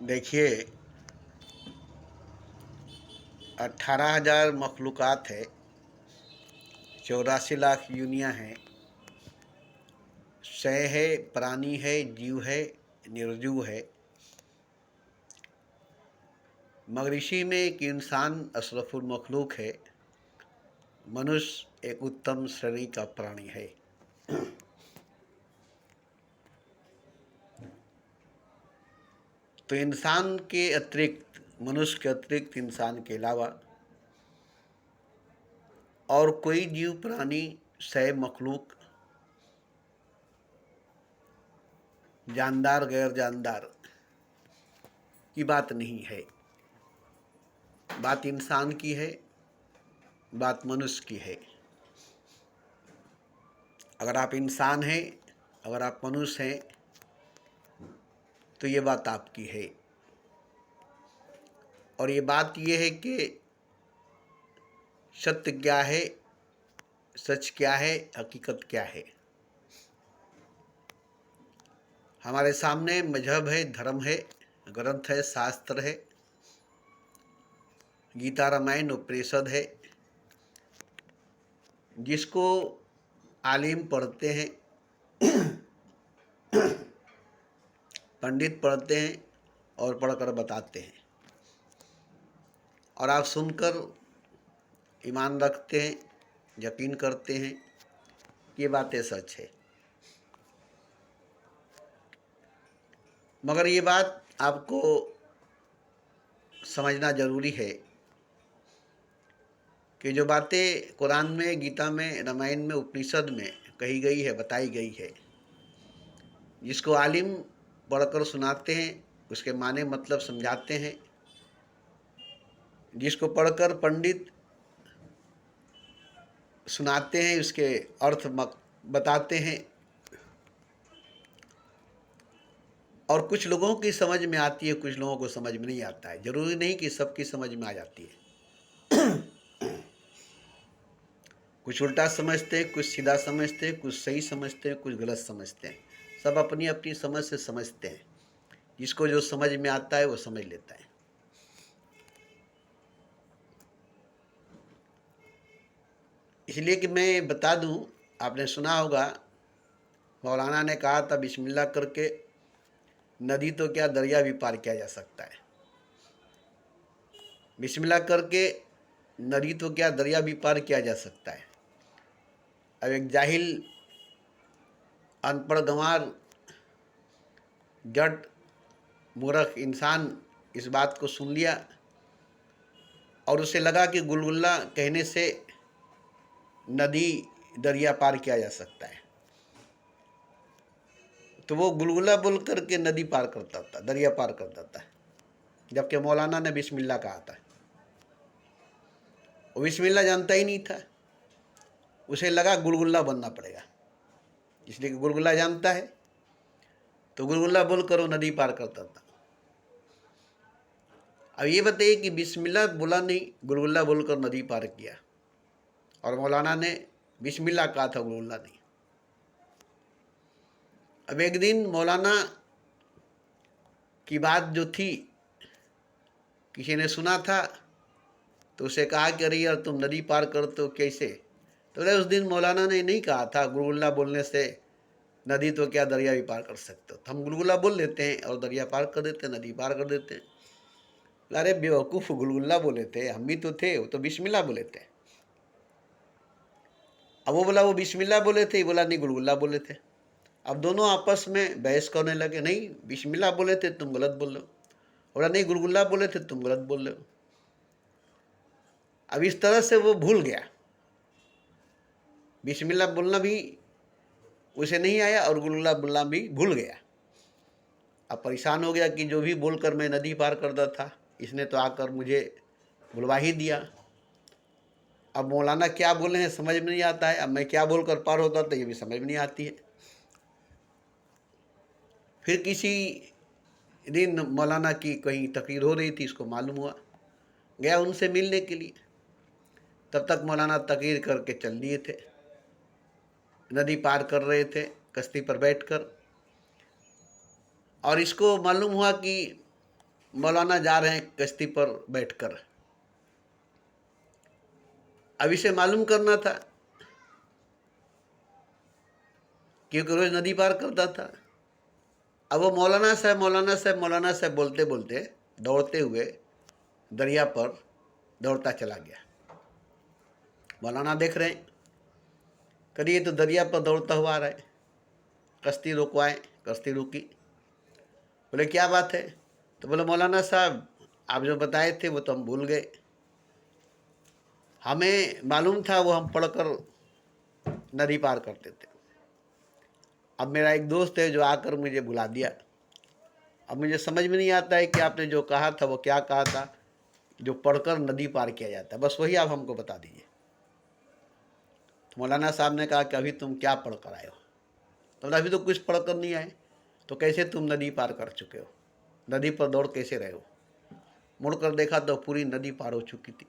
देखिए, 18,000 मखलूक़ात है, 84 लाख यूनियाँ हैं, शय है, प्राणी है, जीव है, निर्जीव है। मगर इसी में एक इंसान अशरफुल मखलूक है। मनुष्य एक उत्तम श्रेणी का प्राणी है। तो इंसान के अतिरिक्त, मनुष्य के अतिरिक्त, इंसान के अलावा और कोई जीव प्राणी, शय, मखलूक, जानदार गैर जानदार की बात नहीं है। बात इंसान की है, बात मनुष्य की है। अगर आप इंसान हैं, अगर आप मनुष्य हैं, तो ये बात आपकी है। और ये बात ये है कि सत्य क्या है, सच क्या है, हकीकत क्या है। हमारे सामने मजहब है, धर्म है, ग्रंथ है, शास्त्र है, गीता, रामायण, उपनिषद है, जिसको आलिम पढ़ते हैं, पंडित पढ़ते हैं और पढ़कर बताते हैं, और आप सुनकर ईमान रखते हैं, यकीन करते हैं कि ये बातें सच है। मगर ये बात आपको समझना ज़रूरी है कि जो बातें कुरान में, गीता में, रामायण में, उपनिषद में कही गई है, बताई गई है, जिसको आलिम पढ़कर सुनाते हैं, उसके माने मतलब समझाते हैं, जिसको पढ़कर पंडित सुनाते हैं, उसके अर्थ बताते हैं, और कुछ लोगों की समझ में आती है, कुछ लोगों को समझ में नहीं आता है। जरूरी नहीं कि सबकी समझ में आ जाती है। कुछ उल्टा समझते हैं, कुछ सीधा समझते हैं, कुछ सही समझते हैं, कुछ गलत समझते हैं। सब अपनी अपनी समझ से समझते हैं। जिसको जो समझ में आता है वो समझ लेता है। इसलिए कि मैं बता दूं, आपने सुना होगा, मौलाना ने कहा था, बिस्मिल्लाह करके नदी तो क्या दरिया भी पार किया जा सकता है। बिस्मिल्लाह करके नदी तो क्या दरिया भी पार किया जा सकता है। अब एक जाहिल, अनपढ़, गंवार, जट, मूर्ख इंसान इस बात को सुन लिया और उसे लगा कि गुलगुल्ला कहने से नदी दरिया पार किया जा सकता है। तो वो गुलगुला बोल करके नदी पार करता था, दरिया पार करता था, जबकि मौलाना ने बिस्मिल्लाह कहा था। वो बिस्मिल्लाह जानता ही नहीं था। उसे लगा गुलगुल्ला बनना पड़ेगा, इसलिए कि गुलगुला जानता है, तो गुलगुल्ला बोल कर वो नदी पार करता था। अब ये बताइए कि बिस्मिल्लाह बोला नहीं, गुलगुल्ला बोलकर नदी पार किया, और मौलाना ने बिस्मिल्लाह कहा था, गुलगुल्ला नहीं। अब एक दिन मौलाना की बात जो थी किसी ने सुना था, तो उसे कहा कि अरे यार, तुम नदी पार करते हो कैसे? तो उस दिन मौलाना ने नहीं कहा था गुलगुल्ला बोलने से नदी तो क्या दरिया भी पार कर सकते हो। तो हम गुलगुल्ला बोल लेते हैं और दरिया पार कर देते हैं, नदी पार कर देते हैं। अरे बेवकूफ़, गुलगुल्ला बोले थे, हम भी तो थे, वो तो बिस्मिल्लाह बोले थे। अब वो बोला वो बिस्मिल्लाह बोले थे, ये बोला नहीं गुलगुल्ला बोले थे। अब दोनों आपस में बहस करने लगे, नहीं बिस्मिल्लाह बोले थे, तुम गलत बोल रहे हो। बोला नहीं गुलगुल्ला बोले थे, तुम गलत बोल रहे हो। अब इस तरह से वो भूल गया, बिस्मिल्लाह बोलना भी उसे नहीं आया और गुलगुल्ला बोलना भी भूल गया। अब परेशान हो गया कि जो भी बोलकर मैं नदी पार करता था, इसने तो आकर मुझे बुलवा ही दिया। अब मौलाना क्या बोले हैं समझ में नहीं आता है, अब मैं क्या बोलकर पार होता था ये भी समझ में नहीं आती है। फिर किसी दिन मौलाना की कहीं तकरीर हो रही थी, इसको मालूम हुआ, गया उनसे मिलने के लिए। तब तक मौलाना तकरीर करके चल दिए थे, नदी पार कर रहे थे कश्ती पर बैठकर। और इसको मालूम हुआ कि मौलाना जा रहे हैं कश्ती पर बैठकर। अब इसे मालूम करना था, क्योंकि रोज नदी पार करता था। अब वो मौलाना साहब मौलाना साहब मौलाना साहब बोलते बोलते दौड़ते हुए दरिया पर दौड़ता चला गया। मौलाना देख रहे हैं, करिए तो दरिया पर दौड़ता हुआ आ रहा है। कश्ती रुकवाए, कश्ती रुकी। बोले क्या बात है? तो बोले मौलाना साहब आप जो बताए थे वो तो हम भूल गए, हमें मालूम था वो हम पढ़कर नदी पार करते थे। अब मेरा एक दोस्त है जो आकर मुझे बुला दिया। अब मुझे समझ में नहीं आता है कि आपने जो कहा था वो क्या कहा था, जो पढ़कर नदी पार किया जाता है, बस वही आप हमको बता दीजिए। तो मौलाना साहब ने कहा कि अभी तुम क्या पढ़ कर आए हो? तो अभी तो कुछ पढ़ कर नहीं आए। तो कैसे तुम नदी पार कर चुके हो? नदी पर दौड़ कैसे रहे हो? मुड़कर देखा तो पूरी नदी पार हो चुकी थी।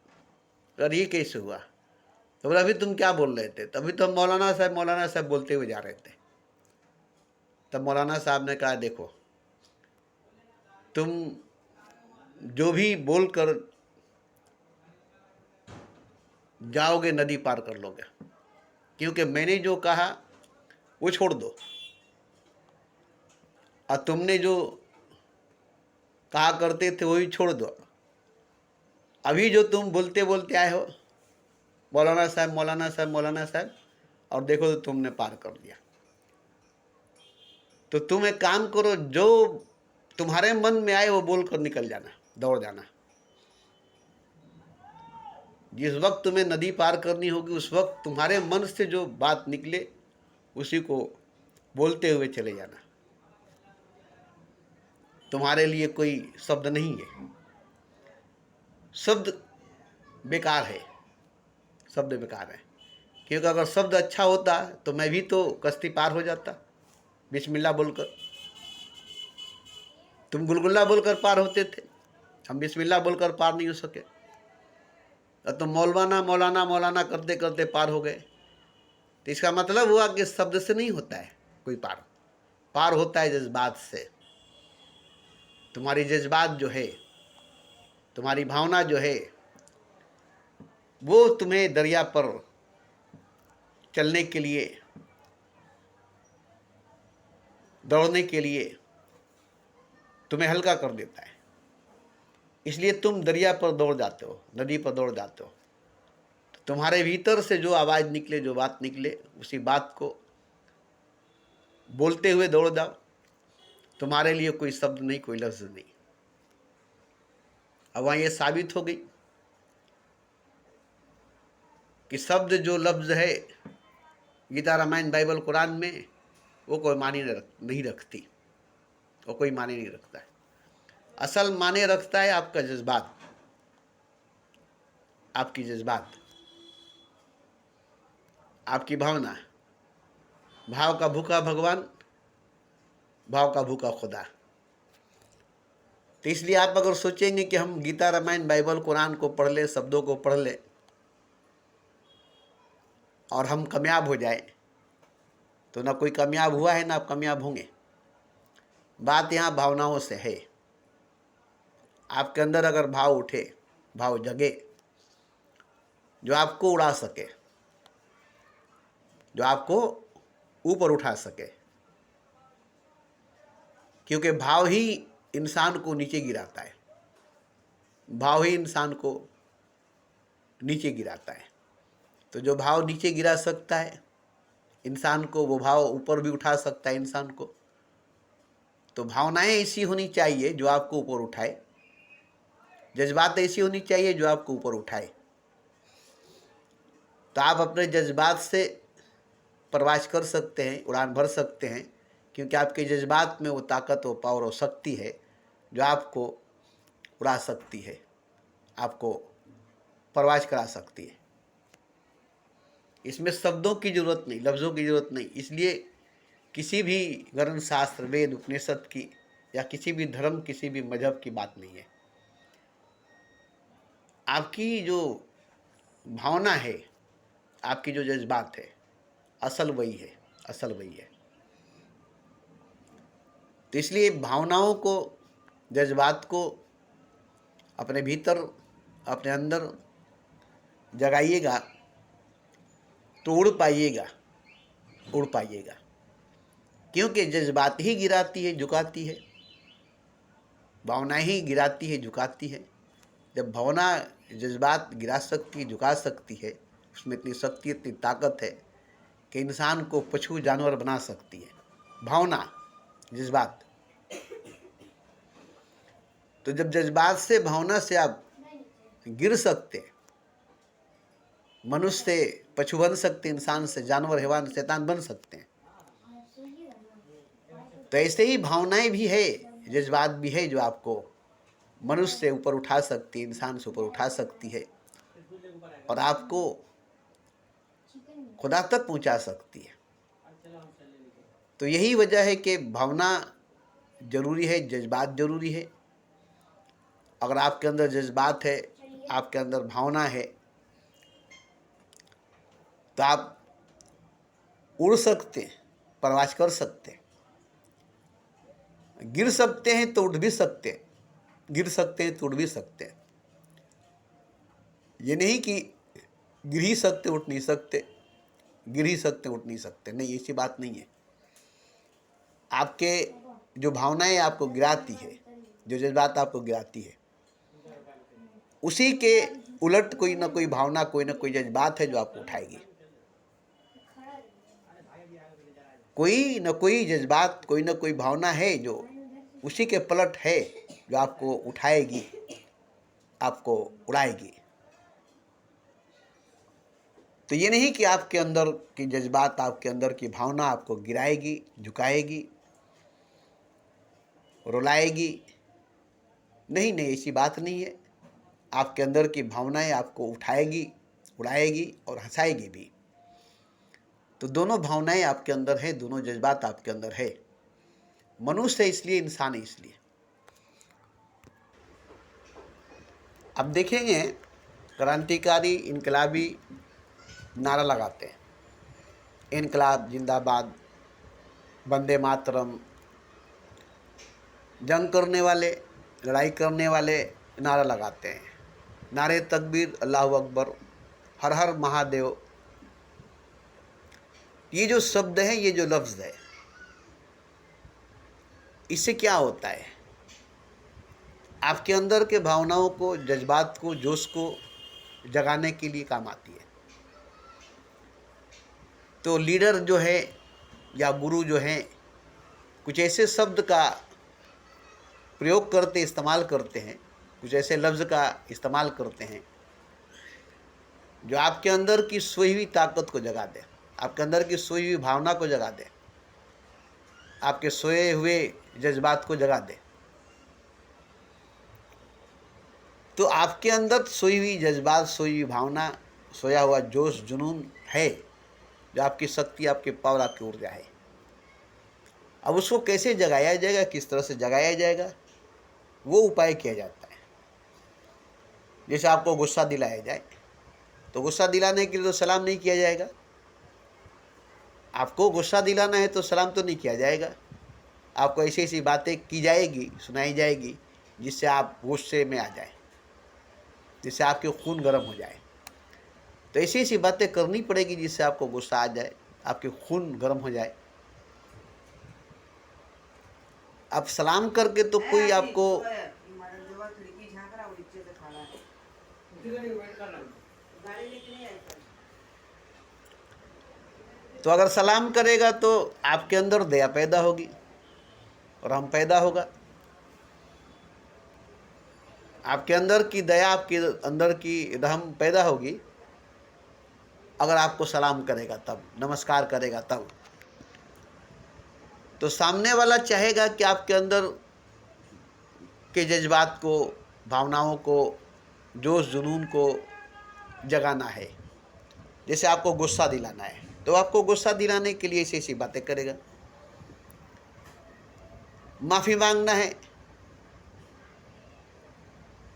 अरे ये कैसे हुआ? तो बोला अभी तुम क्या बोल रहे थे? तभी तो हम मौलाना साहब बोलते हुए जा रहे थे। तब मौलाना साहब ने कहा देखो, तुम जो भी बोल कर जाओगे नदी पार कर लोगे, क्योंकि मैंने जो कहा वो छोड़ दो, और तुमने जो कहा करते थे वही छोड़ दो। अभी जो तुम बोलते बोलते आए हो मौलाना साहब मौलाना साहब मौलाना साहब, और देखो तो तुमने पार कर दिया। तो तुम एक काम करो, जो तुम्हारे मन में आए वो बोल कर निकल जाना, दौड़ जाना। जिस वक्त तुम्हें नदी पार करनी होगी उस वक्त तुम्हारे मन से जो बात निकले उसी को बोलते हुए चले जाना। तुम्हारे लिए कोई शब्द नहीं है, शब्द बेकार है, शब्द बेकार है। क्योंकि अगर शब्द अच्छा होता तो मैं भी तो कश्ती पार हो जाता बिस्मिल्लाह बोलकर। तुम गुलगुल्ला बोलकर पार होते थे, हम बिस्मिल्लाह बोलकर पार नहीं हो सके। और तुम मौलाना मौलाना मौलाना करते करते पार हो गए। तो इसका मतलब हुआ कि शब्द से नहीं होता है कोई पार, पार होता है जज्बात से। तुम्हारी जज्बात जो है, तुम्हारी भावना जो है, वो तुम्हें दरिया पर चलने के लिए, दौड़ने के लिए तुम्हें हल्का कर देता है। इसलिए तुम दरिया पर दौड़ जाते हो, नदी पर दौड़ जाते हो। तो तुम्हारे भीतर से जो आवाज़ निकले, जो बात निकले, उसी बात को बोलते हुए दौड़ जाओ। तुम्हारे लिए कोई शब्द नहीं, कोई लफ्ज़ नहीं। अब वहाँ ये साबित हो गई कि शब्द जो लफ्ज़ है गीता रामायण बाइबल कुरान में, वो कोई मानी नहीं रखती, वो कोई माने नहीं रखता है। असल माने रखता है आपका जज्बात, आपकी जज्बात, आपकी भावना। भाव का भूखा भगवान, भाव का भूखा खुदा। तो इसलिए आप अगर सोचेंगे कि हम गीता रामायण बाइबल कुरान को पढ़ ले, शब्दों को पढ़ ले और हम कामयाब हो जाए, तो ना कोई कामयाब हुआ है ना आप कामयाब होंगे। बात यहाँ भावनाओं से है। आपके अंदर अगर भाव उठे, भाव जगे, जो आपको उड़ा सके, जो आपको ऊपर उठा सके, क्योंकि भाव ही इंसान को नीचे गिराता है, भाव ही इंसान को नीचे गिराता है। तो जो भाव नीचे गिरा सकता है इंसान को, वो भाव ऊपर भी उठा सकता है इंसान को। तो भावनाएं ऐसी होनी चाहिए जो आपको ऊपर उठाए, जज्बात ऐसी होनी चाहिए जो आपको ऊपर उठाए। तो आप अपने जज्बात से परवाज कर सकते हैं, उड़ान भर सकते हैं, क्योंकि आपके जज्बात में वो ताकत, वो पावर और शक्ति है जो आपको उड़ा सकती है, आपको परवाज करा सकती है। इसमें शब्दों की जरूरत नहीं, लफ्ज़ों की जरूरत नहीं। इसलिए किसी भी ग्रंथ, शास्त्र, वेद, उपनिषद की या किसी भी धर्म, किसी भी मजहब की बात नहीं है। आपकी जो भावना है, आपकी जो जज्बात है, असल वही है, असल वही है। तो इसलिए भावनाओं को, जज्बात को अपने भीतर, अपने अंदर जगाइएगा तो उड़ पाइएगा, उड़ पाइएगा। क्योंकि जज्बात ही गिराती है, झुकाती है, भावना ही गिराती है, झुकाती है। जब भावना जज्बात गिरा सकती, झुका सकती है, उसमें इतनी शक्ति, इतनी ताकत है कि इंसान को पशु जानवर बना सकती है। भावना, जज्बात। तो जब जज्बात से, भावना से आप गिर सकते, मनुष्य से पशु बन सकते, इंसान से जानवर, हैवान, शैतान बन सकते हैं। तो ऐसे ही भावनाएं भी है, जज्बात भी है, जो आपको मनुष्य से ऊपर उठा सकती है, इंसान से ऊपर उठा सकती है और आपको खुदा तक पहुंचा सकती है। तो यही वजह है कि भावना जरूरी है, जज्बात जरूरी है। अगर आपके अंदर जज्बात है, आपके अंदर भावना है, तो आप उड़ सकते हैं, परवाज कर सकते हैं, गिर सकते हैं तो उड़ भी सकते हैं, गिर सकते हैं तो उड़ भी सकते हैं। ये नहीं कि गिर ही सकते उठ नहीं सकते, गिर ही सकते उठ नहीं सकते, नहीं, ऐसी बात नहीं है। आपके जो भावनाएं आपको गिराती है, जो जज्बात आपको गिराती है, उसी के उलट कोई ना कोई भावना, कोई ना कोई जज्बात है जो आपको उठाएगी। कोई ना कोई जज्बात, कोई ना कोई भावना है जो उसी के पलट है, जो आपको उठाएगी, आपको उड़ाएगी। तो ये नहीं कि आपके अंदर की जज्बात, आपके अंदर की भावना आपको गिराएगी, झुकाएगी, रुलाएगी। नहीं नहीं, ऐसी बात नहीं है। आपके अंदर की भावनाएं आपको उठाएगी, उड़ाएगी और हंसाएगी भी। तो दोनों भावनाएं आपके अंदर है, दोनों जज्बात आपके अंदर है। मनुष्य है इसलिए, इंसान है इसलिए। अब देखेंगे, क्रांतिकारी, इनकलाबी नारा लगाते हैं, इनकलाब जिंदाबाद, वंदे मातरम। जंग करने वाले, लड़ाई करने वाले नारा लगाते हैं, नारे तकबीर, अल्लाह अकबर, हर हर महादेव। ये जो शब्द है, ये जो लफ्ज़ है, इससे क्या होता है? आपके अंदर के भावनाओं को, जज्बात को, जोश को जगाने के लिए काम आती है। तो लीडर जो है या गुरु जो है, कुछ ऐसे शब्द का प्रयोग करते, इस्तेमाल करते हैं, कुछ ऐसे लफ्ज़ का इस्तेमाल करते हैं जो आपके अंदर की सोई हुई ताकत को जगा दे, आपके अंदर की सोई हुई भावना को जगा दे, आपके सोए हुए जज्बात को जगा दे। तो आपके अंदर सोई हुई जज्बात, सोई हुई भावना, सोया हुआ जोश, जुनून है, जो आपकी शक्ति, आपकी पावर, आपकी ऊर्जा है। अब उसको कैसे जगाया जाएगा, किस तरह से जगाया जाएगा, वो उपाय किया जाता है। जैसे आपको गुस्सा दिलाया जाए, तो गुस्सा दिलाने के लिए तो सलाम नहीं किया जाएगा। आपको गुस्सा दिलाना है तो सलाम तो नहीं किया जाएगा। आपको ऐसी ऐसी बातें की जाएगी, सुनाई जाएगी, जिससे आप गुस्से में आ जाए, जिससे आपके खून गर्म हो जाए। तो ऐसी ऐसी बातें करनी पड़ेगी जिससे आपको गुस्सा आ जाए, आपके खून गर्म हो जाए। आप सलाम करके तो कोई आपको तो अगर सलाम करेगा तो आपके अंदर दया पैदा होगी, रहम पैदा होगा। आपके अंदर की दया, आपके अंदर की रहम पैदा होगी अगर आपको सलाम करेगा तब, नमस्कार करेगा तब। तो सामने वाला चाहेगा कि आपके अंदर के जज्बात को, भावनाओं को, जोश जुनून को जगाना है। जैसे आपको गुस्सा दिलाना है, तो आपको गुस्सा दिलाने के लिए ऐसी ऐसी बातें करेगा। माफ़ी मांगना है,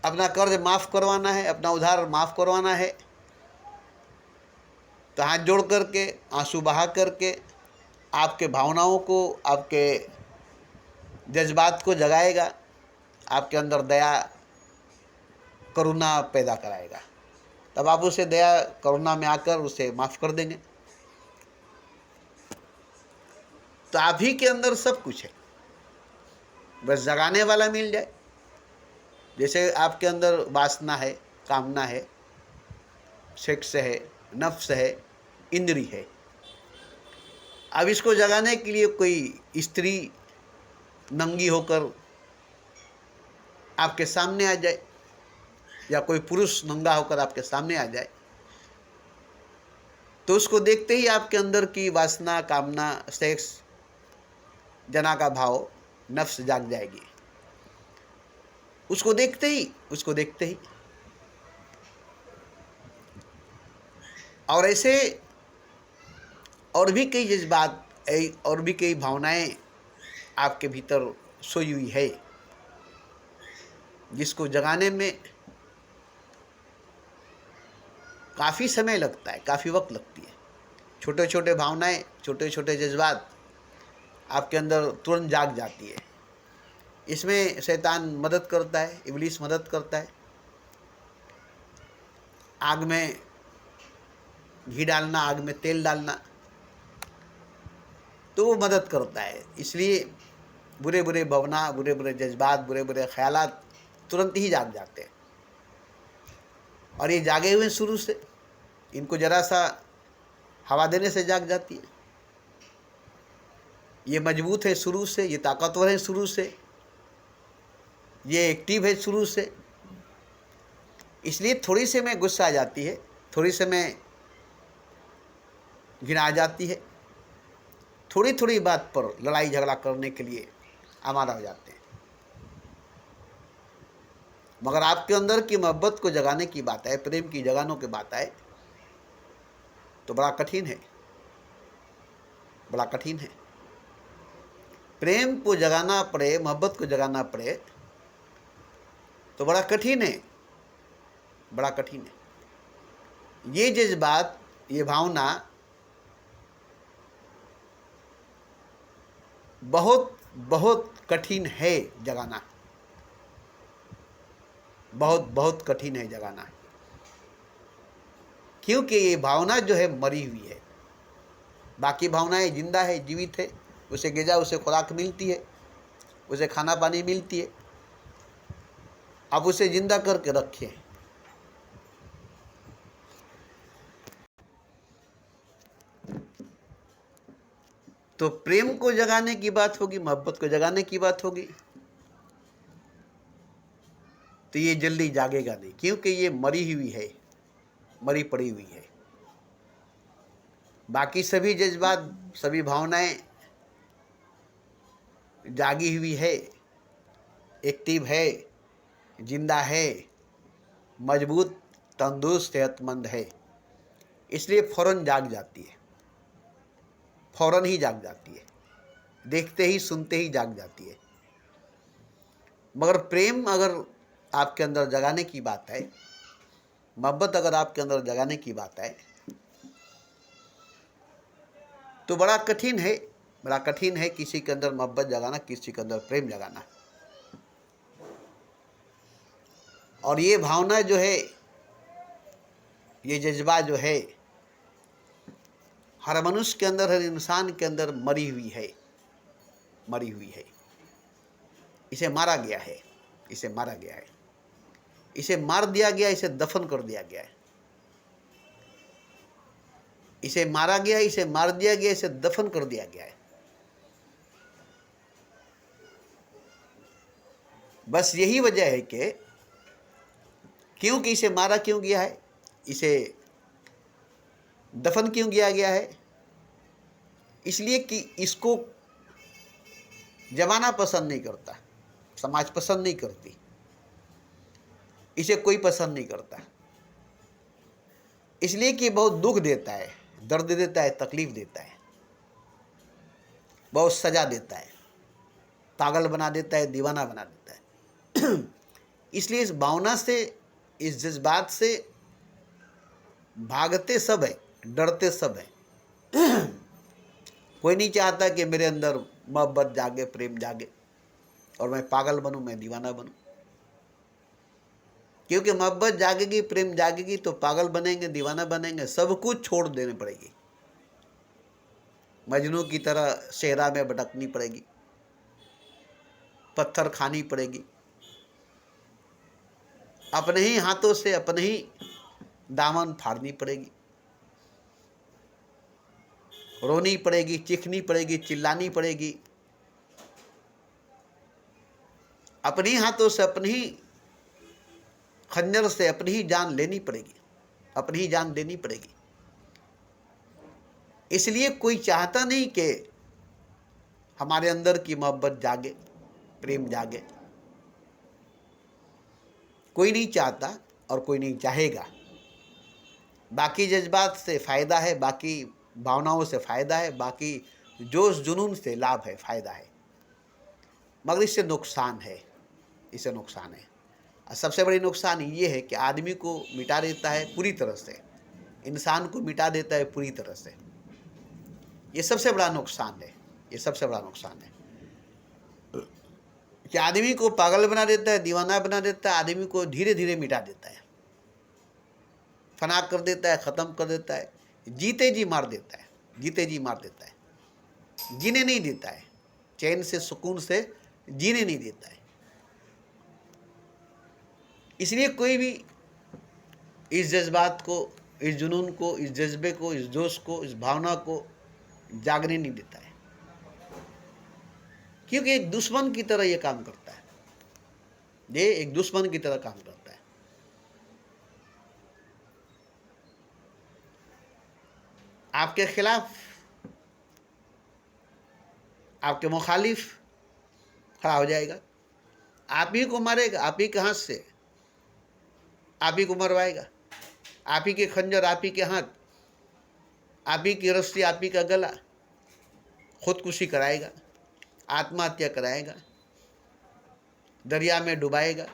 अपना कर्ज माफ़ करवाना है, अपना उधार माफ़ करवाना है, तो हाथ जोड़ करके, आंसू बहा करके आपके भावनाओं को, आपके जज्बात को जगाएगा। आपके अंदर दया, करुणा पैदा कराएगा, तब आप उसे दया करुणा में आकर उसे माफ़ कर देंगे। तो आप ही के अंदर सब कुछ है, बस जगाने वाला मिल जाए। जैसे आपके अंदर वासना है, कामना है, सेक्स है, नफ्स है, इंद्री है। अब इसको जगाने के लिए कोई स्त्री नंगी होकर आपके सामने आ जाए या कोई पुरुष नंगा होकर आपके सामने आ जाए, तो उसको देखते ही आपके अंदर की वासना, कामना, सेक्स, जना का भाव, नफ्स जाग जाएगी। उसको देखते ही और ऐसे और भी कई जज्बात, और भी कई भावनाएं आपके भीतर सोई हुई है, जिसको जगाने में काफ़ी समय लगता है, काफ़ी वक्त लगती है। छोटे छोटे भावनाएं, छोटे छोटे जज्बात आपके अंदर तुरंत जाग जाती है। इसमें शैतान मदद करता है, इब्लीस मदद करता है। आग में घी डालना, आग में तेल डालना, तो वो मदद करता है। इसलिए बुरे बुरे भावना, बुरे बुरे जज्बात, बुरे बुरे ख्यालात तुरंत ही जाग जाते हैं। और ये जागे हुए शुरू से, इनको जरा सा हवा देने से जाग जाती है। ये मजबूत है शुरू से, ये ताकतवर है शुरू से, ये एक्टिव है शुरू से। इसलिए थोड़ी से में गुस्सा आ जाती है, थोड़ी से में घृणा आ जाती है, थोड़ी थोड़ी बात पर लड़ाई झगड़ा करने के लिए आमादा हो जाते हैं। मगर आपके अंदर की मोहब्बत को जगाने की बात है, प्रेम की जगाने की बात है, तो बड़ा कठिन है, बड़ा कठिन है। प्रेम को जगाना पड़े, मोहब्बत को जगाना पड़े, तो बड़ा कठिन है, बड़ा कठिन है। ये जज्बात, ये भावना बहुत बहुत कठिन है जगाना, बहुत बहुत कठिन है जगाना। क्योंकि ये भावना जो है मरी हुई है। बाकी भावनाएं जिंदा है, जीवित है, उसे ग़िज़ा, उसे खुराक मिलती है, उसे खाना पानी मिलती है। अब उसे जिंदा करके रखें। तो प्रेम को जगाने की बात होगी, मोहब्बत को जगाने की बात होगी, तो ये जल्दी जागेगा नहीं, क्योंकि ये मरी हुई है, मरी पड़ी हुई है। बाकी सभी जज्बात, सभी भावनाएं जागी हुई है, एक्टिव है, जिंदा है, मजबूत, तंदुरुस्त, सेहतमंद है। इसलिए फौरन जाग जाती है, फौरन ही जाग जाती है, देखते ही सुनते ही जाग जाती है। मगर प्रेम अगर आपके अंदर जगाने की बात है, मोहब्बत अगर आपके अंदर जगाने की बात है, तो बड़ा कठिन है, बड़ा कठिन है किसी के अंदर मोहब्बत जगाना, किसी के अंदर प्रेम जगाना। और ये भावना जो है, ये जज्बा जो है, हर मनुष्य के अंदर, हर इंसान के अंदर मरी हुई है, मरी हुई है। इसे मारा गया है, इसे मारा गया है, इसे मार दिया गया, इसे दफन कर दिया गया है। इसे मारा गया, इसे मार दिया गया, इसे दफन कर दिया गया है। बस यही वजह है कि क्योंकि इसे मारा क्यों गया है, इसे दफन क्यों किया गया है, इसलिए कि इसको जमाना पसंद नहीं करता, समाज पसंद नहीं करती, इसे कोई पसंद नहीं करता। इसलिए कि बहुत दुख देता है, दर्द देता है, तकलीफ देता है, बहुत सजा देता है, पागल बना देता है, दीवाना बना देता है। इसलिए इस भावना से, इस जज्बात से भागते सब है, डरते सब है। कोई नहीं चाहता कि मेरे अंदर मोहब्बत जागे, प्रेम जागे और मैं पागल बनूं, मैं दीवाना बनूं। क्योंकि मोहब्बत जागेगी, प्रेम जागेगी तो पागल बनेंगे, दीवाना बनेंगे, सब कुछ छोड़ देने पड़ेगी। मजनू की तरह सेहरा में भटकनी पड़ेगी, पत्थर खानी पड़ेगी, अपने ही हाथों से अपने ही दामन फाड़नी पड़ेगी, रोनी पड़ेगी, चीखनी पड़ेगी, चिल्लानी पड़ेगी, अपने ही हाथों से अपनी ही खंजर से अपनी ही जान लेनी पड़ेगी, अपनी ही जान देनी पड़ेगी। इसलिए कोई चाहता नहीं कि हमारे अंदर की मोहब्बत जागे, प्रेम जागे। कोई नहीं चाहता और कोई नहीं चाहेगा। बाकी जज्बात से फ़ायदा है, बाकी भावनाओं से फ़ायदा है, बाकी जोश जुनून से लाभ है, फ़ायदा है, मगर इससे नुकसान है, इससे नुकसान है। और सबसे बड़ी नुकसान ये है कि आदमी को मिटा देता है पूरी तरह से, इंसान को मिटा देता है पूरी तरह से। ये सबसे बड़ा नुकसान है, ये सबसे बड़ा नुकसान है कि आदमी को पागल बना देता है, दीवाना बना देता है, आदमी को धीरे धीरे मिटा देता है, फना कर देता है, ख़त्म कर देता है, जीते जी मार देता है, जीते जी मार देता है, जीने नहीं देता है, चैन से सुकून से जीने नहीं देता है। इसलिए कोई भी इस जज्बात को, इस जुनून को, इस जज्बे को, इस जोश को, इस भावना को जागने नहीं देता है, क्योंकि एक दुश्मन की तरह ये काम करता है, ये एक दुश्मन की तरह काम करता है। आपके खिलाफ, आपके मुखालिफ खड़ा हो जाएगा, आप ही को मारेगा, आप ही के हाथ से आप ही को मरवाएगा, आप ही के खंजर, आप ही के हाथ, आप ही की रस्सी, आप ही का गला, खुदकुशी कराएगा, आत्महत्या कराएगा, दरिया में डुबाएगा,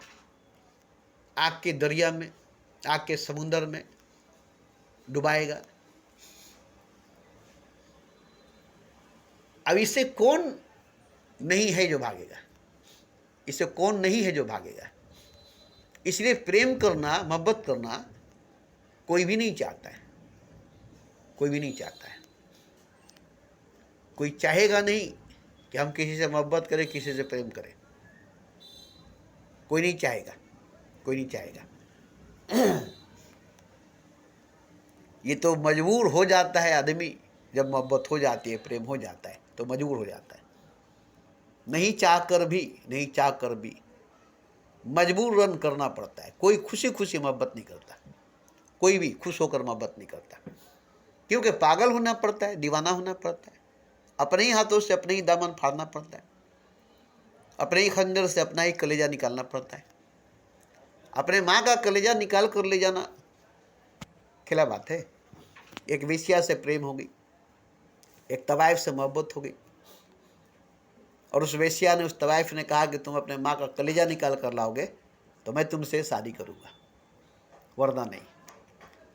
आग के दरिया में, आग के समुंदर में डुबाएगा। अब इससे कौन नहीं है जो भागेगा, इससे कौन नहीं है जो भागेगा। इसलिए प्रेम करना, मोहब्बत करना कोई भी नहीं चाहता है, कोई भी नहीं चाहता है। कोई चाहेगा नहीं कि हम किसी से मोहब्बत करें, किसी से प्रेम करें, कोई नहीं चाहेगा, कोई नहीं चाहेगा। ये तो मजबूर हो जाता है आदमी, जब मोहब्बत हो जाती है, प्रेम हो जाता है तो मजबूर हो जाता है। नहीं चाह कर भी मजबूर रन करना पड़ता है। कोई खुशी खुशी मोहब्बत नहीं करता, कोई भी खुश होकर मोहब्बत नहीं करता, क्योंकि पागल होना पड़ता है, दीवाना होना पड़ता है, अपने ही हाथों से अपने ही दामन फाड़ना पड़ता है, अपने ही खंजर से अपना ही कलेजा निकालना पड़ता है। अपने माँ का कलेजा निकाल कर ले जाना खिला बात है। एक वेश्या से प्रेम हो गई, एक तवाइफ से मोहब्बत हो गई, और उस वेश्या ने, उस तवाइफ ने कहा कि तुम अपने माँ का कलेजा निकाल कर लाओगे तो मैं तुमसे शादी करूँगा, वरना नहीं।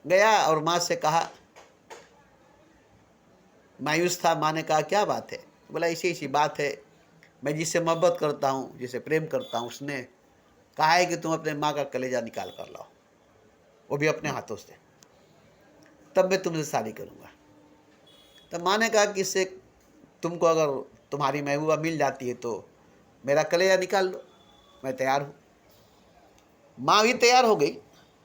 गया और माँ से कहा, मायूस था। माँ ने कहा क्या बात है? बोला ऐसी ऐसी बात है, मैं जिससे मोहब्बत करता हूँ, जिसे प्रेम करता हूँ, उसने कहा है कि तुम अपने माँ का कलेजा निकाल कर लाओ, वो भी अपने हाथों से, तब मैं तुमसे शादी करूँगा। तब माँ ने कहा कि इससे तुमको अगर तुम्हारी महबूबा मिल जाती है तो मेरा कलेजा निकाल लो, मैं तैयार हूँ। माँ भी तैयार हो गई।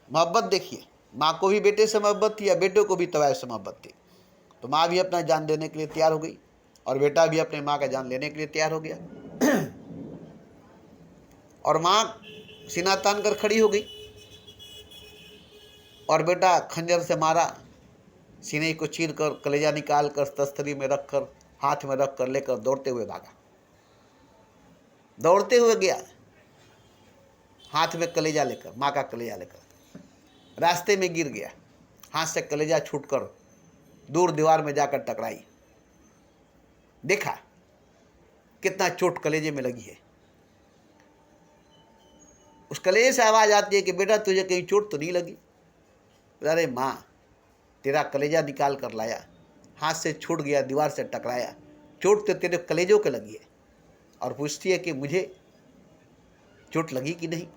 मोहब्बत देखिए, माँ को भी बेटे से मोहब्बत थी या बेटे को भी तवाइफ से मोहब्बत थी, तो माँ भी अपना जान देने के लिए तैयार हो गई और बेटा भी अपने माँ का जान लेने के लिए तैयार हो गया। और माँ सीना तान कर खड़ी हो गई और बेटा खंजर से मारा, सीने को चीर कर, कलेजा निकाल कर, तस्तरी में रख कर, हाथ में रख कर लेकर दौड़ते हुए भागा। दौड़ते हुए गया हाथ में कलेजा लेकर, माँ का कलेजा लेकर। रास्ते में गिर गया, हाथ से कलेजा छूटकर दूर दीवार में जाकर टकराई। देखा कितना चोट कलेजे में लगी है। उस कलेजे से आवाज आती है कि बेटा तुझे कहीं चोट तो नहीं लगी? अरे माँ, तेरा कलेजा निकाल कर लाया, हाथ से छूट गया, दीवार से टकराया, चोट तो तेरे कलेजों के लगी है, और पूछती है कि मुझे चोट लगी कि नहीं।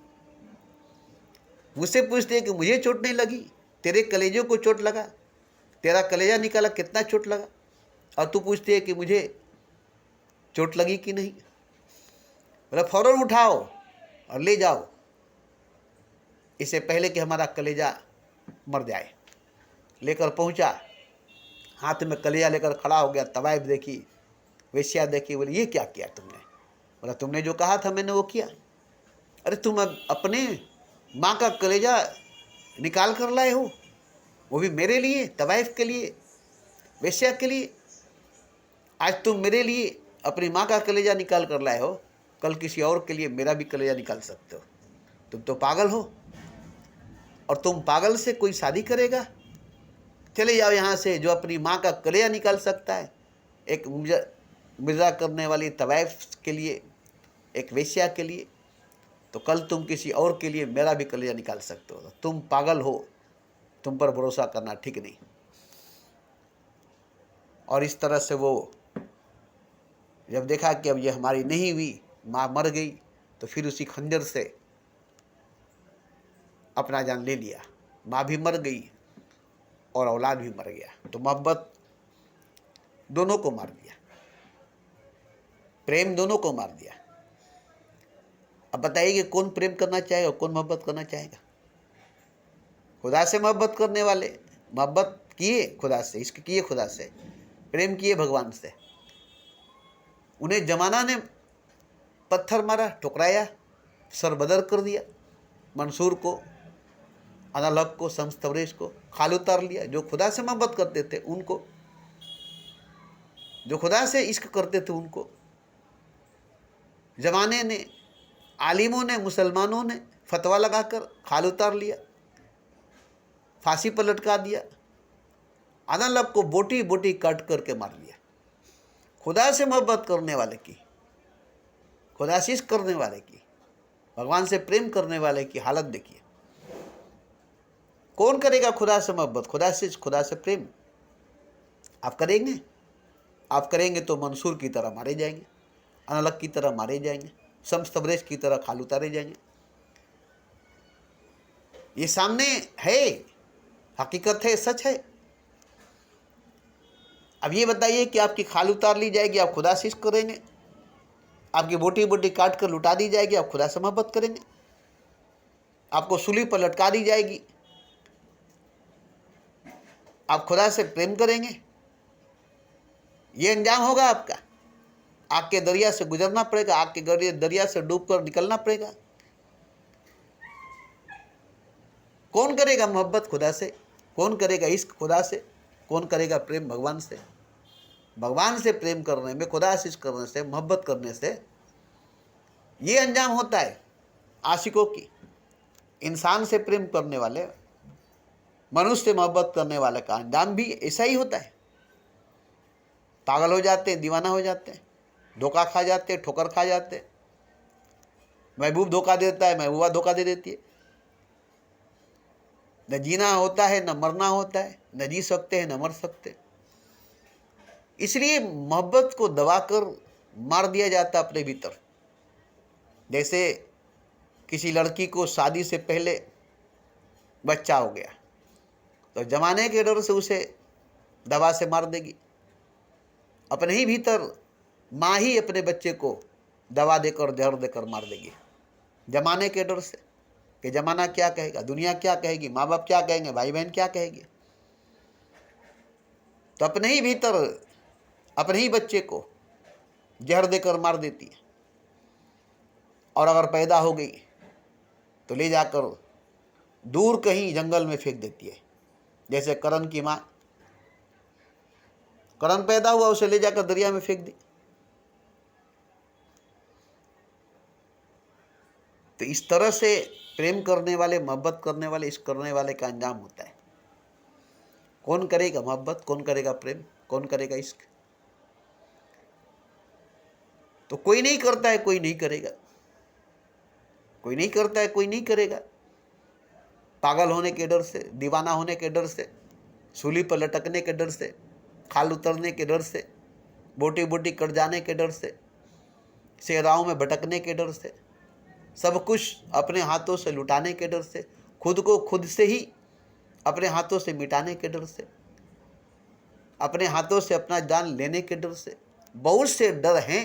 मुझसे पूछते हैं कि मुझे चोट नहीं लगी, तेरे कलेजों को चोट लगा, तेरा कलेजा निकाला, कितना चोट लगा, और तू पूछते है कि मुझे चोट लगी कि नहीं। बोला फौरन उठाओ और ले जाओ, इससे पहले कि हमारा कलेजा मर जाए। लेकर पहुंचा, हाथ में कलेजा लेकर खड़ा हो गया। तवाइफ देखी, वेश्या देखी, बोले ये क्या किया तुमने? बोला तुमने जो कहा था मैंने वो किया। अरे तुम अपने माँ का कलेजा निकाल कर लाए हो, वो भी मेरे लिए, तवाइफ के लिए, वेश्या के लिए। आज तुम मेरे लिए अपनी माँ का कलेजा निकाल कर लाए हो, कल किसी और के लिए मेरा भी कलेजा निकाल सकते हो। तुम तो पागल हो, और तुम पागल से कोई शादी करेगा? चले जाओ यहाँ से। जो अपनी माँ का कलेजा निकाल सकता है एक मिर्जा करने वाली तवाइफ के लिए, एक वेश्या के लिए, तो कल तुम किसी और के लिए मेरा भी कलेजा निकाल सकते हो। तुम पागल हो, तुम पर भरोसा करना ठीक नहीं। और इस तरह से वो जब देखा कि अब ये हमारी नहीं हुई, माँ मर गई, तो फिर उसी खंजर से अपना जान ले लिया। माँ भी मर गई और औलाद भी मर गया, तो मोहब्बत दोनों को मार दिया, प्रेम दोनों को मार दिया। अब बताइए कि कौन प्रेम करना चाहेगा, कौन मोहब्बत करना चाहेगा? खुदा से मोहब्बत करने वाले मोहब्बत किए खुदा से, इश्क किए खुदा से, प्रेम किए भगवान से। उन्हें जमाना ने पत्थर मारा, ठुकराया, सर बदर कर दिया, मंसूर को, अनालक को, शम्स तबरेज को खाल उतार लिया। जो खुदा से मोहब्बत करते थे उनको, जो खुदा से इश्क करते थे उनको जमाने ने, आलिमों ने, मुसलमानों ने फतवा लगाकर खाल उतार लिया, फांसी पर लटका दिया, अनालक को बोटी बोटी काट करके मार दिया। खुदा से मोहब्बत करने वाले की, खुदा से इश्क करने वाले की, भगवान से प्रेम करने वाले की हालत देखिए। कौन करेगा खुदा से मोहब्बत, खुदा से इश्क, खुदा से प्रेम? आप करेंगे? आप करेंगे तो मंसूर की तरह मारे जाएंगे, अनालक की तरह मारे जाएंगे, शम्स तबरेज की तरह खाल उतारे जाएंगे। ये सामने है, हकीकत है, सच है। अब ये बताइए कि आपकी खाल उतार ली जाएगी, आप खुदा से इश्क करेंगे? आपकी बोटी बोटी काट कर लुटा दी जाएगी, आप खुदा से मोहब्बत करेंगे? आपको सूली पर लटका दी जाएगी, आप खुदा से प्रेम करेंगे? ये अंजाम होगा आपका। आग के दरिया से गुजरना पड़ेगा, आग के दरिया से डूबकर निकलना पड़ेगा। कौन करेगा मोहब्बत खुदा से? कौन करेगा इश्क खुदा से? कौन करेगा प्रेम भगवान से? भगवान से प्रेम करने में, खुदा से इश्क करने से, मोहब्बत करने से ये अंजाम होता है आशिकों की। इंसान से प्रेम करने वाले, मनुष्य से मोहब्बत करने वाले का अंजाम भी ऐसा ही होता है। पागल हो जाते हैं, दीवाना हो जाते हैं, धोखा खा जाते हैं, ठोकर खा जाते हैं। महबूब धोखा देता है, महबूबा धोखा दे देती है। न जीना होता है, न मरना होता है, न जी सकते हैं, न मर सकते। इसलिए मोहब्बत को दबाकर मार दिया जाता अपने भीतर। जैसे किसी लड़की को शादी से पहले बच्चा हो गया, तो जमाने के डर से उसे दवा से मार देगी। अपने ही भीतर माँ ही अपने बच्चे को दवा देकर, जहर देकर मार देगी, जमाने के डर से कि जमाना क्या कहेगा, दुनिया क्या कहेगी, माँ बाप क्या कहेंगे, भाई बहन क्या कहेंगे। तो अपने ही भीतर अपने ही बच्चे को जहर देकर मार देती है। और अगर पैदा हो गई तो ले जाकर दूर कहीं जंगल में फेंक देती है। जैसे करण की माँ, करण पैदा हुआ, उसे ले जाकर दरिया में फेंक दी। तो इस तरह से प्रेम करने वाले, मोहब्बत करने वाले, इश्क करने वाले का अंजाम होता है। कौन करेगा मोहब्बत, कौन करेगा प्रेम, कौन करेगा इश्क? तो कोई नहीं करता है, कोई नहीं करेगा, कोई नहीं करता है, कोई नहीं करेगा। पागल होने के डर से, दीवाना होने के डर से, सूली पर लटकने के डर से, खाल उतरने के डर से, बोटी बोटी कट जाने के डर से, सेराओं में भटकने के डर से, सब कुछ अपने हाथों से लुटाने के डर से, खुद को खुद से ही अपने हाथों से मिटाने के डर से, अपने हाथों से अपना जान लेने के डर से। बहुत से डर हैं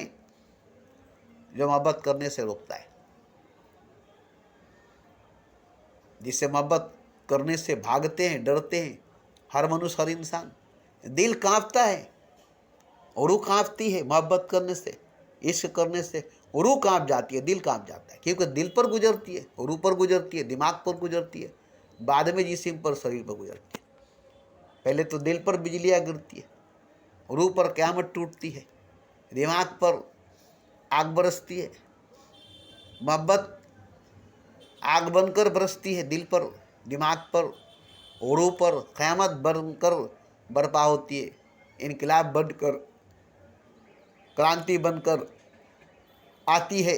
जो मोहब्बत करने से रोकता है, जिससे मोहब्बत करने से भागते हैं, डरते हैं हर मनुष्य, हर इंसान। दिल कांपता है, रूह कांपती है मोहब्बत करने से, इश्क करने से रूह कांप जाती है, दिल कांप जाता है, क्योंकि दिल पर गुजरती है, रूह पर गुजरती है, दिमाग पर गुजरती है, बाद में जिस्म पर, शरीर पर गुजरती है। पहले तो दिल पर बिजलियाँ गिरती है, रूह पर क़यामत टूटती है, दिमाग पर आग बरसती है। मोहब्बत आग बनकर बरसती है, दिल पर, दिमाग पर, रूह पर क़यामत बनकर बर्पा होती है, इनकलाब बनकर, क्रांति बनकर आती है,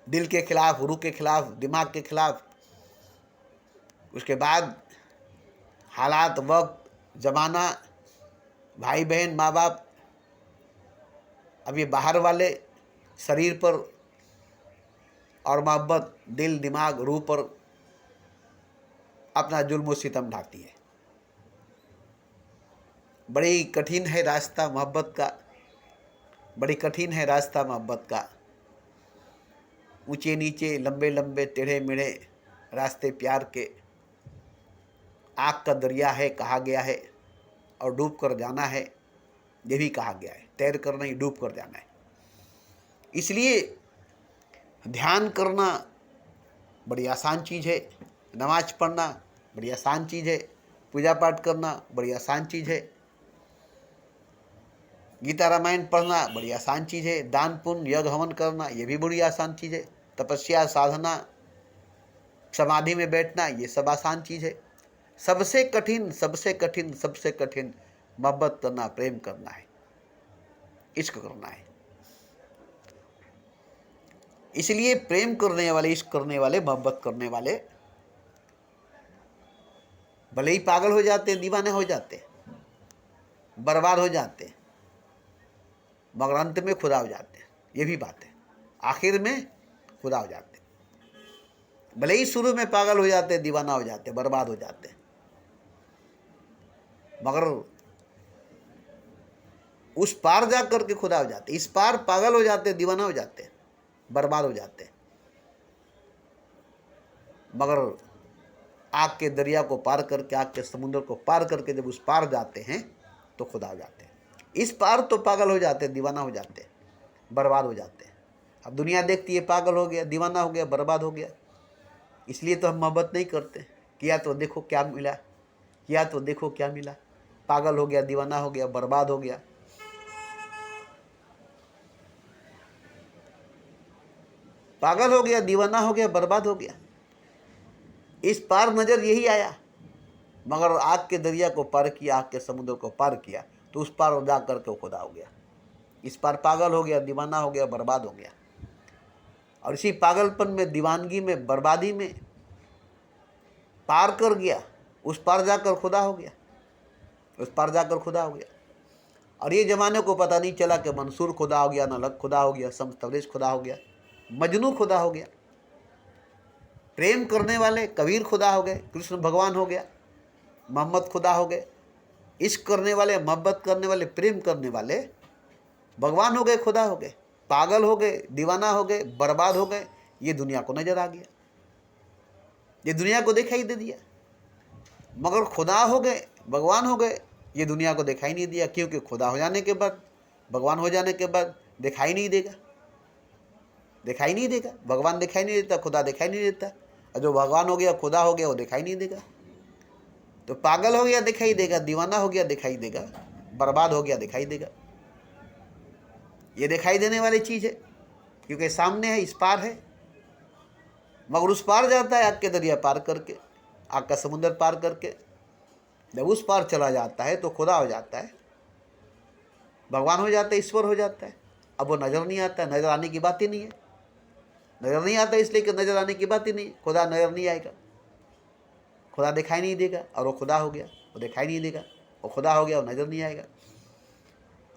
दिल के खिलाफ, रूह के खिलाफ, दिमाग के खिलाफ। उसके बाद हालात, वक्त, ज़माना, भाई बहन, माँ बाप, अब ये बाहर वाले शरीर पर और मोहब्बत दिल, दिमाग, रूह पर अपना जुल्म सितम ढाती है। बड़ी कठिन है रास्ता मोहब्बत का, बड़ी कठिन है रास्ता मोहब्बत का। ऊंचे नीचे, लंबे लंबे, टेढ़े मेढ़े रास्ते प्यार के। आग का दरिया है कहा गया है, और डूब कर जाना है ये भी कहा गया है। तैर कर नहीं, डूब कर जाना है। इसलिए ध्यान करना बड़ी आसान चीज़ है, नमाज पढ़ना बड़ी आसान चीज़ है, पूजा पाठ करना बड़ी आसान चीज़ है, गीता रामायण पढ़ना बड़ी आसान चीज़ है, दान पुण्य यज्ञ हवन करना ये भी बड़ी आसान चीज़ है, तपस्या, साधना, समाधि में बैठना ये सब आसान चीज़ है। सबसे कठिन, सबसे कठिन, सबसे कठिन मोहब्बत करना, प्रेम करना है, इश्क करना है। इसलिए प्रेम करने वाले, इश्क करने वाले, मोहब्बत करने वाले भले ही पागल हो जाते, दीवाने हो जाते, बर्बाद हो जाते, मगर अंत में खुदा हो जाते। ये भी बात है, आखिर में खुदा हो जाते। भले ही शुरू में पागल हो जाते, दीवाना हो जाते, बर्बाद हो जाते, मगर उस पार जा करके खुदा हो जाते। इस पार पागल हो जाते, दीवाना हो जाते, बर्बाद हो जाते, मगर आग के दरिया को पार करके, आग के समुद्र को पार करके जब उस पार जाते हैं तो खुदा हो जाते हैं। इस पार तो पागल हो जाते, दीवाना हो जाते, बर्बाद हो जाते हैं। अब दुनिया देखती है पागल हो गया, दीवाना हो गया, बर्बाद हो गया, इसलिए तो हम मोहब्बत नहीं करते। किया तो देखो क्या मिला, किया तो देखो क्या मिला। पागल हो गया, दीवाना हो गया, बर्बाद हो गया। पागल हो गया, दीवाना हो गया, बर्बाद हो गया। इस पार नजर यही आया, मगर आग के दरिया को पार किया, आग के समुद्र को पार किया तो उस पार जा करके वो खुदा हो गया। इस पार पागल हो गया, दीवाना हो गया, बर्बाद हो गया, और इसी पागलपन में, दीवानगी में, बर्बादी में पार कर गया, उस पार जाकर खुदा हो गया, उस पार जाकर खुदा हो गया। और ये जमाने को पता नहीं चला कि मंसूर खुदा हो गया, नलक खुदा हो गया, शम्स तबरेज़ खुदा हो गया, मजनू खुदा हो गया, प्रेम करने वाले कबीर खुदा हो गए, कृष्ण भगवान हो गया, मोहम्मद खुदा हो गए। इश्क करने वाले, मोहब्बत करने वाले, प्रेम करने वाले भगवान हो गए, खुदा हो गए। पागल हो गए, दीवाना हो गए, बर्बाद हो गए, ये दुनिया को नजर आ गया, ये दुनिया को दिखाई दे दिया। मगर खुदा हो गए, भगवान हो गए, ये दुनिया को दिखाई नहीं दिया, क्योंकि खुदा हो जाने के बाद, भगवान हो जाने के बाद दिखाई नहीं देगा, दिखाई नहीं देगा। भगवान दिखाई नहीं देता, खुदा दिखाई नहीं देता, और जो भगवान हो गया, खुदा हो गया, वो दिखाई नहीं देगा। तो पागल हो गया दिखाई देगा, दीवाना हो गया दिखाई देगा, बर्बाद हो गया दिखाई देगा। ये दिखाई देने वाली चीज़ है, क्योंकि सामने है, इस पार है। मगर उस पार जाता है, आग के दरिया पार करके, आग का समुद्र पार करके जब उस पार चला जाता है तो खुदा हो जाता है, भगवान हो जाता है, ईश्वर हो जाता है। अब वो नज़र नहीं आता, नज़र आने की बात ही नहीं है। नज़र नहीं आता इसलिए कि नज़र आने की बात ही नहीं, खुदा नज़र नहीं आएगा, खुदा दिखाई नहीं देगा, और वो खुदा हो गया, वो दिखाई नहीं देगा, वो खुदा हो गया, वो नज़र नहीं आएगा।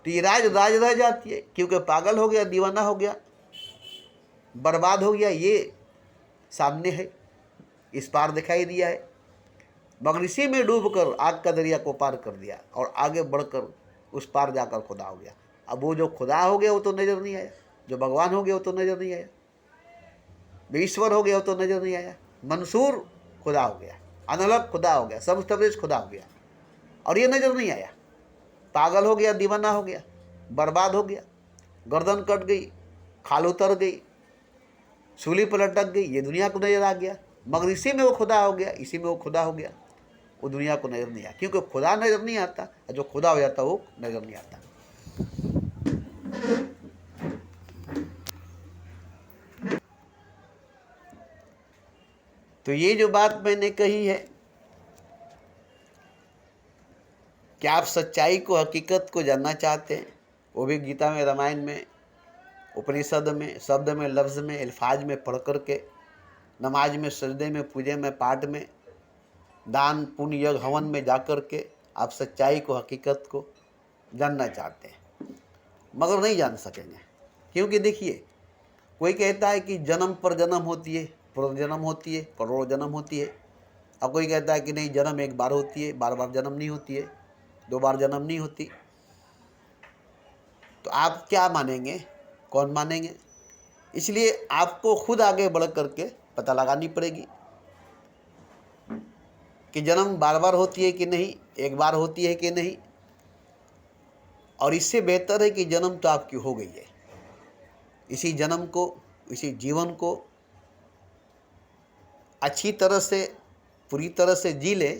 तो ये राज रह जाती है, क्योंकि पागल हो गया, दीवाना हो गया, बर्बाद हो गया, ये सामने है, इस पार दिखाई दिया है, मगर इसी में डूबकर आग का दरिया को पार कर दिया और आगे बढ़कर उस पार जाकर खुदा हो गया। अब वो जो खुदा हो गया वो तो नज़र नहीं आया, जो भगवान हो गया वो तो नज़र नहीं आया, जो ईश्वर हो गया वो तो नज़र नहीं आया। मंसूर खुदा हो गया, अनलग खुदा हो गया, सब तबरेज खुदा हो गया, और ये नज़र नहीं आया। पागल हो गया, दीवाना हो गया, बर्बाद हो गया, गर्दन कट गई, खाल उतर गई, सूली पर लटक गई, ये दुनिया को नजर आ गया। मगर इसी में वो खुदा हो गया, इसी में वो खुदा हो गया, वो दुनिया को नजर नहीं आया, क्योंकि खुदा नजर नहीं आता, जो खुदा हो जाता वो नजर नहीं आता। तो ये जो बात मैंने कही है कि आप सच्चाई को, हकीकत को जानना चाहते हैं, वो भी गीता में, रामायण में, उपनिषद में, शब्द में, लफ्ज़ में, अल्फाज में पढ़ कर के, नमाज में, सजदे में, पूजे में, पाठ में, दान पुण्य यज्ञ हवन में जाकर के आप सच्चाई को, हकीकत को जानना चाहते हैं, मगर नहीं जान सकेंगे। क्योंकि देखिए, कोई कहता है कि जन्म पर जन्म होती है, पुनर्जन्म होती है, करोड़ों जन्म होती है, और कोई कहता है कि नहीं, जन्म एक बार होती है, बार बार जन्म नहीं होती है, 2 बार जन्म नहीं होती। तो आप क्या मानेंगे, कौन मानेंगे? इसलिए आपको खुद आगे बढ़ करके पता लगानी पड़ेगी कि जन्म बार बार होती है कि नहीं, एक बार होती है कि नहीं। और इससे बेहतर है कि जन्म तो आपकी हो गई है, इसी जन्म को, इसी जीवन को अच्छी तरह से, पूरी तरह से जी ले,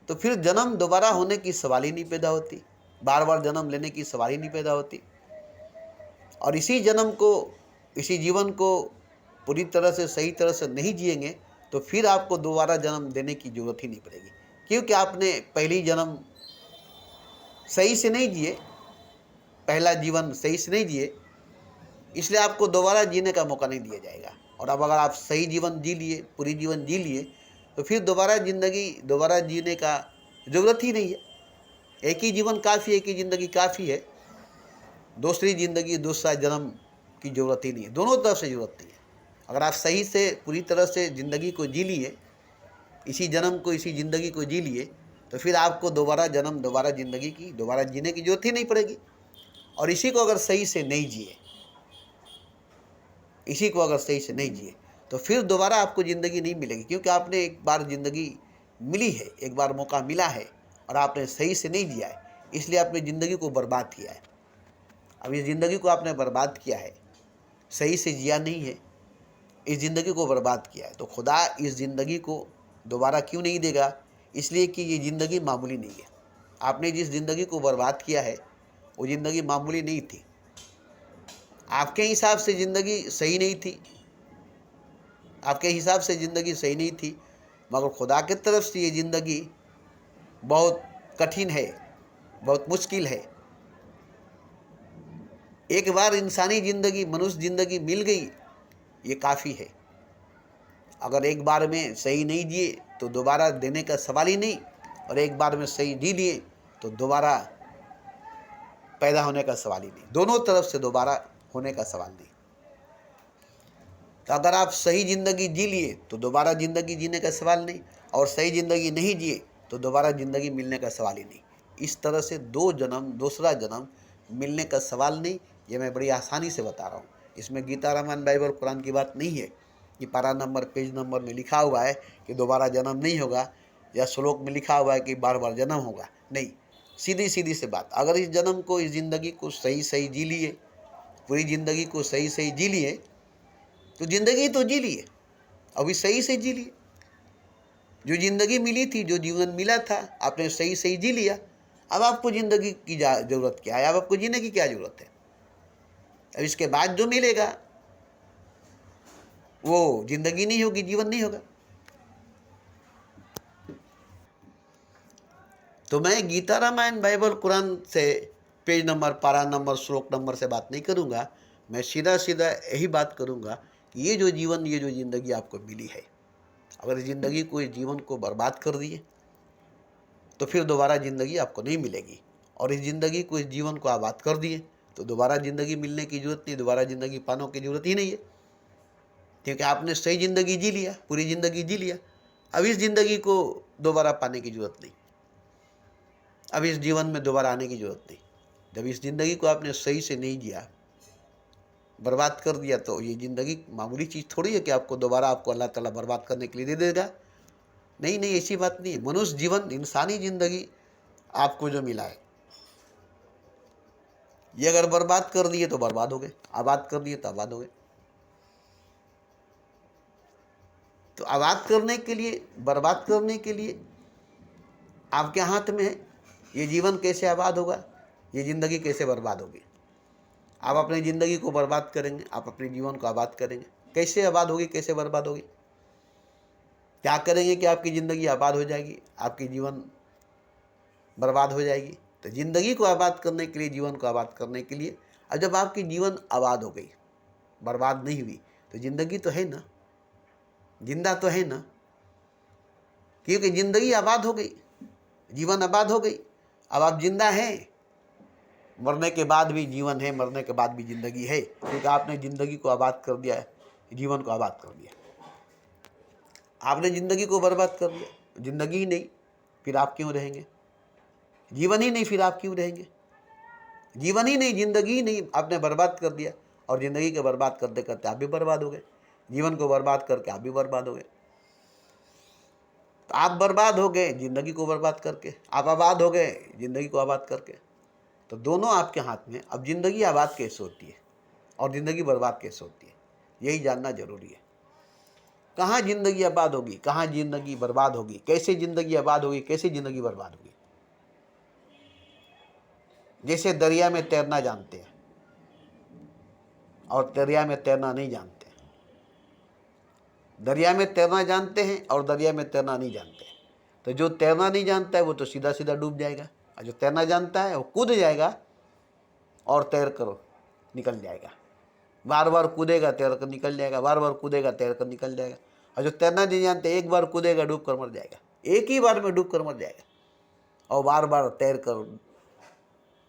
तो फिर जन्म दोबारा होने की सवाल ही नहीं पैदा होती, बार बार जन्म लेने की सवाल ही नहीं पैदा होती। और इसी जन्म को, इसी जीवन को पूरी तरह से, सही तरह से नहीं जिएंगे तो फिर आपको दोबारा जन्म देने की जरूरत ही नहीं पड़ेगी, क्योंकि आपने पहली जन्म सही से नहीं जिए, पहला जीवन सही से नहीं जिए, इसलिए आपको दोबारा जीने का मौका नहीं दिया जाएगा। और अब अगर आप सही जीवन जी लिए, पूरी जीवन जी लिए, तो फिर दोबारा ज़िंदगी, दोबारा जीने का ज़रूरत ही नहीं है। एक ही जीवन काफ़ी है, एक ही ज़िंदगी काफ़ी है, दूसरी ज़िंदगी, दूसरा जन्म की ज़रूरत ही नहीं है, दोनों तरफ से ज़रूरत नहीं है। अगर आप सही से, पूरी तरह से ज़िंदगी को जी लिए, इसी जन्म को, इसी ज़िंदगी को जी लिए, तो फिर आपको दोबारा जन्म, दोबारा ज़िंदगी की, दोबारा जीने की ज़रूरत ही नहीं पड़ेगी। और इसी को अगर सही से नहीं जिए, इसी को अगर सही से नहीं जिए, तो फिर दोबारा आपको ज़िंदगी नहीं मिलेगी, क्योंकि आपने एक बार ज़िंदगी मिली है, एक बार मौका मिला है, और आपने सही से नहीं जिया है, इसलिए आपने ज़िंदगी को बर्बाद किया है। अब इस ज़िंदगी को आपने बर्बाद किया है, सही से जिया नहीं है, इस ज़िंदगी को बर्बाद किया है, तो खुदा इस ज़िंदगी को दोबारा क्यों नहीं देगा? इसलिए कि ये ज़िंदगी मामूली नहीं है। आपने जिस ज़िंदगी को बर्बाद किया है वो ज़िंदगी मामूली नहीं थी, आपके हिसाब से ज़िंदगी सही नहीं थी, आपके हिसाब से ज़िंदगी सही नहीं थी, मगर खुदा की तरफ से ये ज़िंदगी बहुत कठिन है, बहुत मुश्किल है। एक बार इंसानी ज़िंदगी, मनुष्य ज़िंदगी मिल गई, ये काफ़ी है। अगर एक बार में सही नहीं जिए तो दोबारा देने का सवाल ही नहीं, और एक बार में सही जी लिए तो दोबारा पैदा होने का सवाल ही नहीं, दोनों तरफ से दोबारा होने का सवाल नहीं। तो अगर आप सही ज़िंदगी जी लिए तो दोबारा ज़िंदगी जीने का सवाल नहीं, और सही ज़िंदगी नहीं जिए तो दोबारा ज़िंदगी मिलने का सवाल ही नहीं। इस तरह से 2 जन्म, दूसरा जन्म मिलने का सवाल नहीं, ये मैं बड़ी आसानी से बता रहा हूँ। इसमें गीता, रामायण, बाइबल, कुरान की बात नहीं है कि पारा नंबर, पेज नंबर में लिखा हुआ है कि दोबारा जन्म नहीं होगा, या श्लोक में लिखा हुआ है कि बार बार जन्म होगा। नहीं, सीधी सीधी से बात, अगर इस जन्म को, इस ज़िंदगी को सही सही जी लिए, पूरी ज़िंदगी को सही सही जी लिए, तो ज़िंदगी तो जी लिए, अभी सही से जी लिए। जो ज़िंदगी मिली थी, जो जीवन मिला था, आपने सही सही जी लिया। अब आपको ज़िंदगी की ज़रूरत क्या है? अब आपको जीने की क्या ज़रूरत है? अब इसके बाद जो मिलेगा वो ज़िंदगी नहीं होगी, जीवन नहीं होगा। तो मैं गीता, रामायण, बाइबल, कुरान से पेज नंबर, पारा नंबर, श्लोक नंबर से बात नहीं करूँगा। मैं सीधा सीधा यही बात करूँगा कि ये जो जीवन, ये जो ज़िंदगी आपको मिली है, अगर ज़िंदगी को, इस जीवन को बर्बाद कर दिए तो फिर दोबारा ज़िंदगी आपको नहीं मिलेगी। और इस ज़िंदगी को, इस जीवन को आबाद कर दिए तो दोबारा ज़िंदगी मिलने की ज़रूरत नहीं, दोबारा ज़िंदगी पाने की ज़रूरत ही नहीं है। क्योंकि आपने सही ज़िंदगी जी लिया, पूरी ज़िंदगी जी लिया। अब इस ज़िंदगी को दोबारा पाने की ज़रूरत नहीं, अब इस जीवन में दोबारा आने की ज़रूरत नहीं। जब इस ज़िंदगी को आपने सही से नहीं जिया, बर्बाद कर दिया, तो ये ज़िंदगी मामूली चीज़ थोड़ी है कि आपको दोबारा आपको अल्लाह ताला बर्बाद करने के लिए दे देगा। नहीं नहीं, ऐसी बात नहीं है। मनुष्य जीवन, इंसानी ज़िंदगी आपको जो मिला है, ये अगर बर्बाद कर दिए तो बर्बाद हो गए, आबाद कर दिए तो आबाद हो गए। तो आबाद करने के लिए, बर्बाद करने के लिए आपके हाथ में है। ये जीवन कैसे आबाद होगा, ये ज़िंदगी कैसे बर्बाद होगी। आप अपनी ज़िंदगी को बर्बाद करेंगे, आप अपने जीवन को आबाद करेंगे। कैसे आबाद होगी, कैसे बर्बाद होगी? क्या करेंगे कि आपकी ज़िंदगी आबाद हो जाएगी, आपकी जीवन बर्बाद हो जाएगी? तो ज़िंदगी को आबाद करने के लिए, जीवन को आबाद करने के लिए, अब जब आपकी जीवन आबाद हो गई, बर्बाद नहीं हुई, तो ज़िंदगी तो है ना, जिंदा तो है ना। क्योंकि ज़िंदगी आबाद हो गई, जीवन आबाद हो गई, अब आप जिंदा हैं। मरने के बाद भी जीवन है, मरने के बाद भी ज़िंदगी है, क्योंकि आपने ज़िंदगी को आबाद कर दिया है, जीवन को आबाद कर दिया। आपने ज़िंदगी को बर्बाद कर दिया, ज़िंदगी ही नहीं, फिर आप क्यों रहेंगे? जीवन ही नहीं, फिर आप क्यों रहेंगे? जीवन ही नहीं, ज़िंदगी ही नहीं, आपने बर्बाद कर दिया। और ज़िंदगी को बर्बाद करते करते आप भी बर्बाद हो गए, जीवन को बर्बाद करके आप भी बर्बाद हो गए। तो आप बर्बाद हो गए ज़िंदगी को बर्बाद करके, आप आबाद हो गए ज़िंदगी को आबाद करके। तो दोनों आपके हाथ में। अब ज़िंदगी आबाद कैसे होती है और ज़िंदगी बर्बाद कैसे होती है, यही जानना जरूरी है। कहाँ ज़िंदगी आबाद होगी, कहाँ ज़िंदगी बर्बाद होगी, कैसे ज़िंदगी आबाद होगी, कैसे ज़िंदगी बर्बाद होगी। जैसे दरिया में तैरना जानते हैं और दरिया में तैरना नहीं जानते, दरिया में तैरना जानते हैं और दरिया में तैरना नहीं जानते। तो जो तैरना नहीं जानता है वो तो सीधा सीधा डूब जाएगा, और जो तैरना जानता है वो कूद जाएगा और तैर कर निकल जाएगा। बार बार कूदेगा, तैर कर निकल जाएगा, बार बार कूदेगा, तैर कर निकल जाएगा। और जो तैरना नहीं जानते, एक बार कूदेगा, डूब कर मर जाएगा, एक ही बार में डूब कर मर जाएगा, और बार बार तैर कर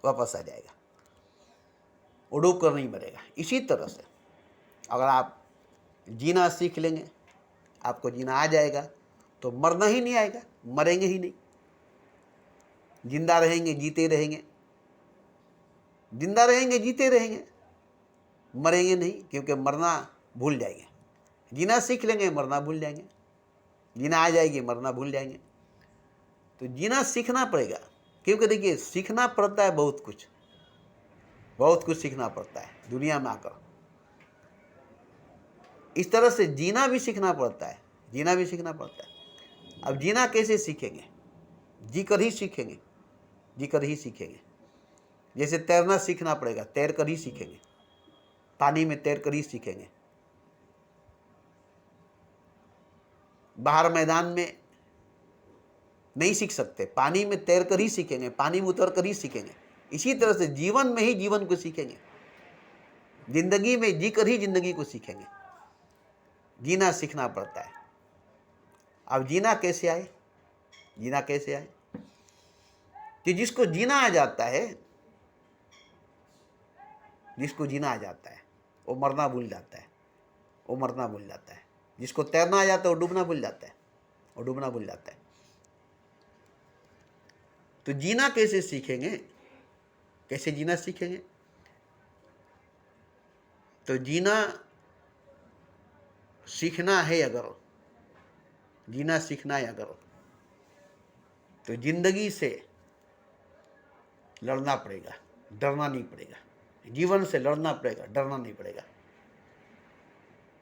वापस आ जाएगा, वो डूब कर नहीं मरेगा। इसी तरह से अगर आप जीना सीख लेंगे, आपको जीना आ जाएगा, तो मरना ही नहीं आएगा, मरेंगे ही नहीं, जिंदा रहेंगे, जीते रहेंगे, जिंदा रहेंगे, जीते रहेंगे, मरेंगे नहीं, क्योंकि मरना भूल जाएंगे। जीना सीख लेंगे, मरना भूल जाएंगे, जीना आ जाएगी, मरना भूल जाएंगे। तो जीना सीखना पड़ेगा, क्योंकि देखिए सीखना पड़ता है, बहुत कुछ सीखना पड़ता है दुनिया में आकर। इस तरह से जीना भी सीखना पड़ता है, जीना भी सीखना पड़ता है। अब जीना कैसे सीखेंगे? जी कर ही सीखेंगे, जी कर ही सीखेंगे। जैसे तैरना सीखना पड़ेगा, तैर कर ही सीखेंगे, पानी में तैर कर ही सीखेंगे। बाहर मैदान में नहीं सीख सकते, पानी में तैर कर ही सीखेंगे, पानी में उतर कर ही सीखेंगे। इसी तरह से जीवन में ही जीवन को सीखेंगे, जिंदगी में जी कर ही जिंदगी को सीखेंगे। जीना सीखना पड़ता है। अब जीना कैसे आए, जीना कैसे आए? कि जिसको जीना आ जाता है, जिसको जीना आ जाता है वो मरना भूल जाता है, वो मरना भूल जाता है। जिसको तैरना आ जाता है वो डूबना भूल जाता है, वो डूबना भूल जाता है। तो जीना कैसे सीखेंगे, कैसे जीना सीखेंगे? तो जीना सीखना है, अगर जीना सीखना है अगर, तो जिंदगी से लड़ना पड़ेगा, डरना नहीं पड़ेगा। जीवन से लड़ना पड़ेगा, डरना नहीं पड़ेगा।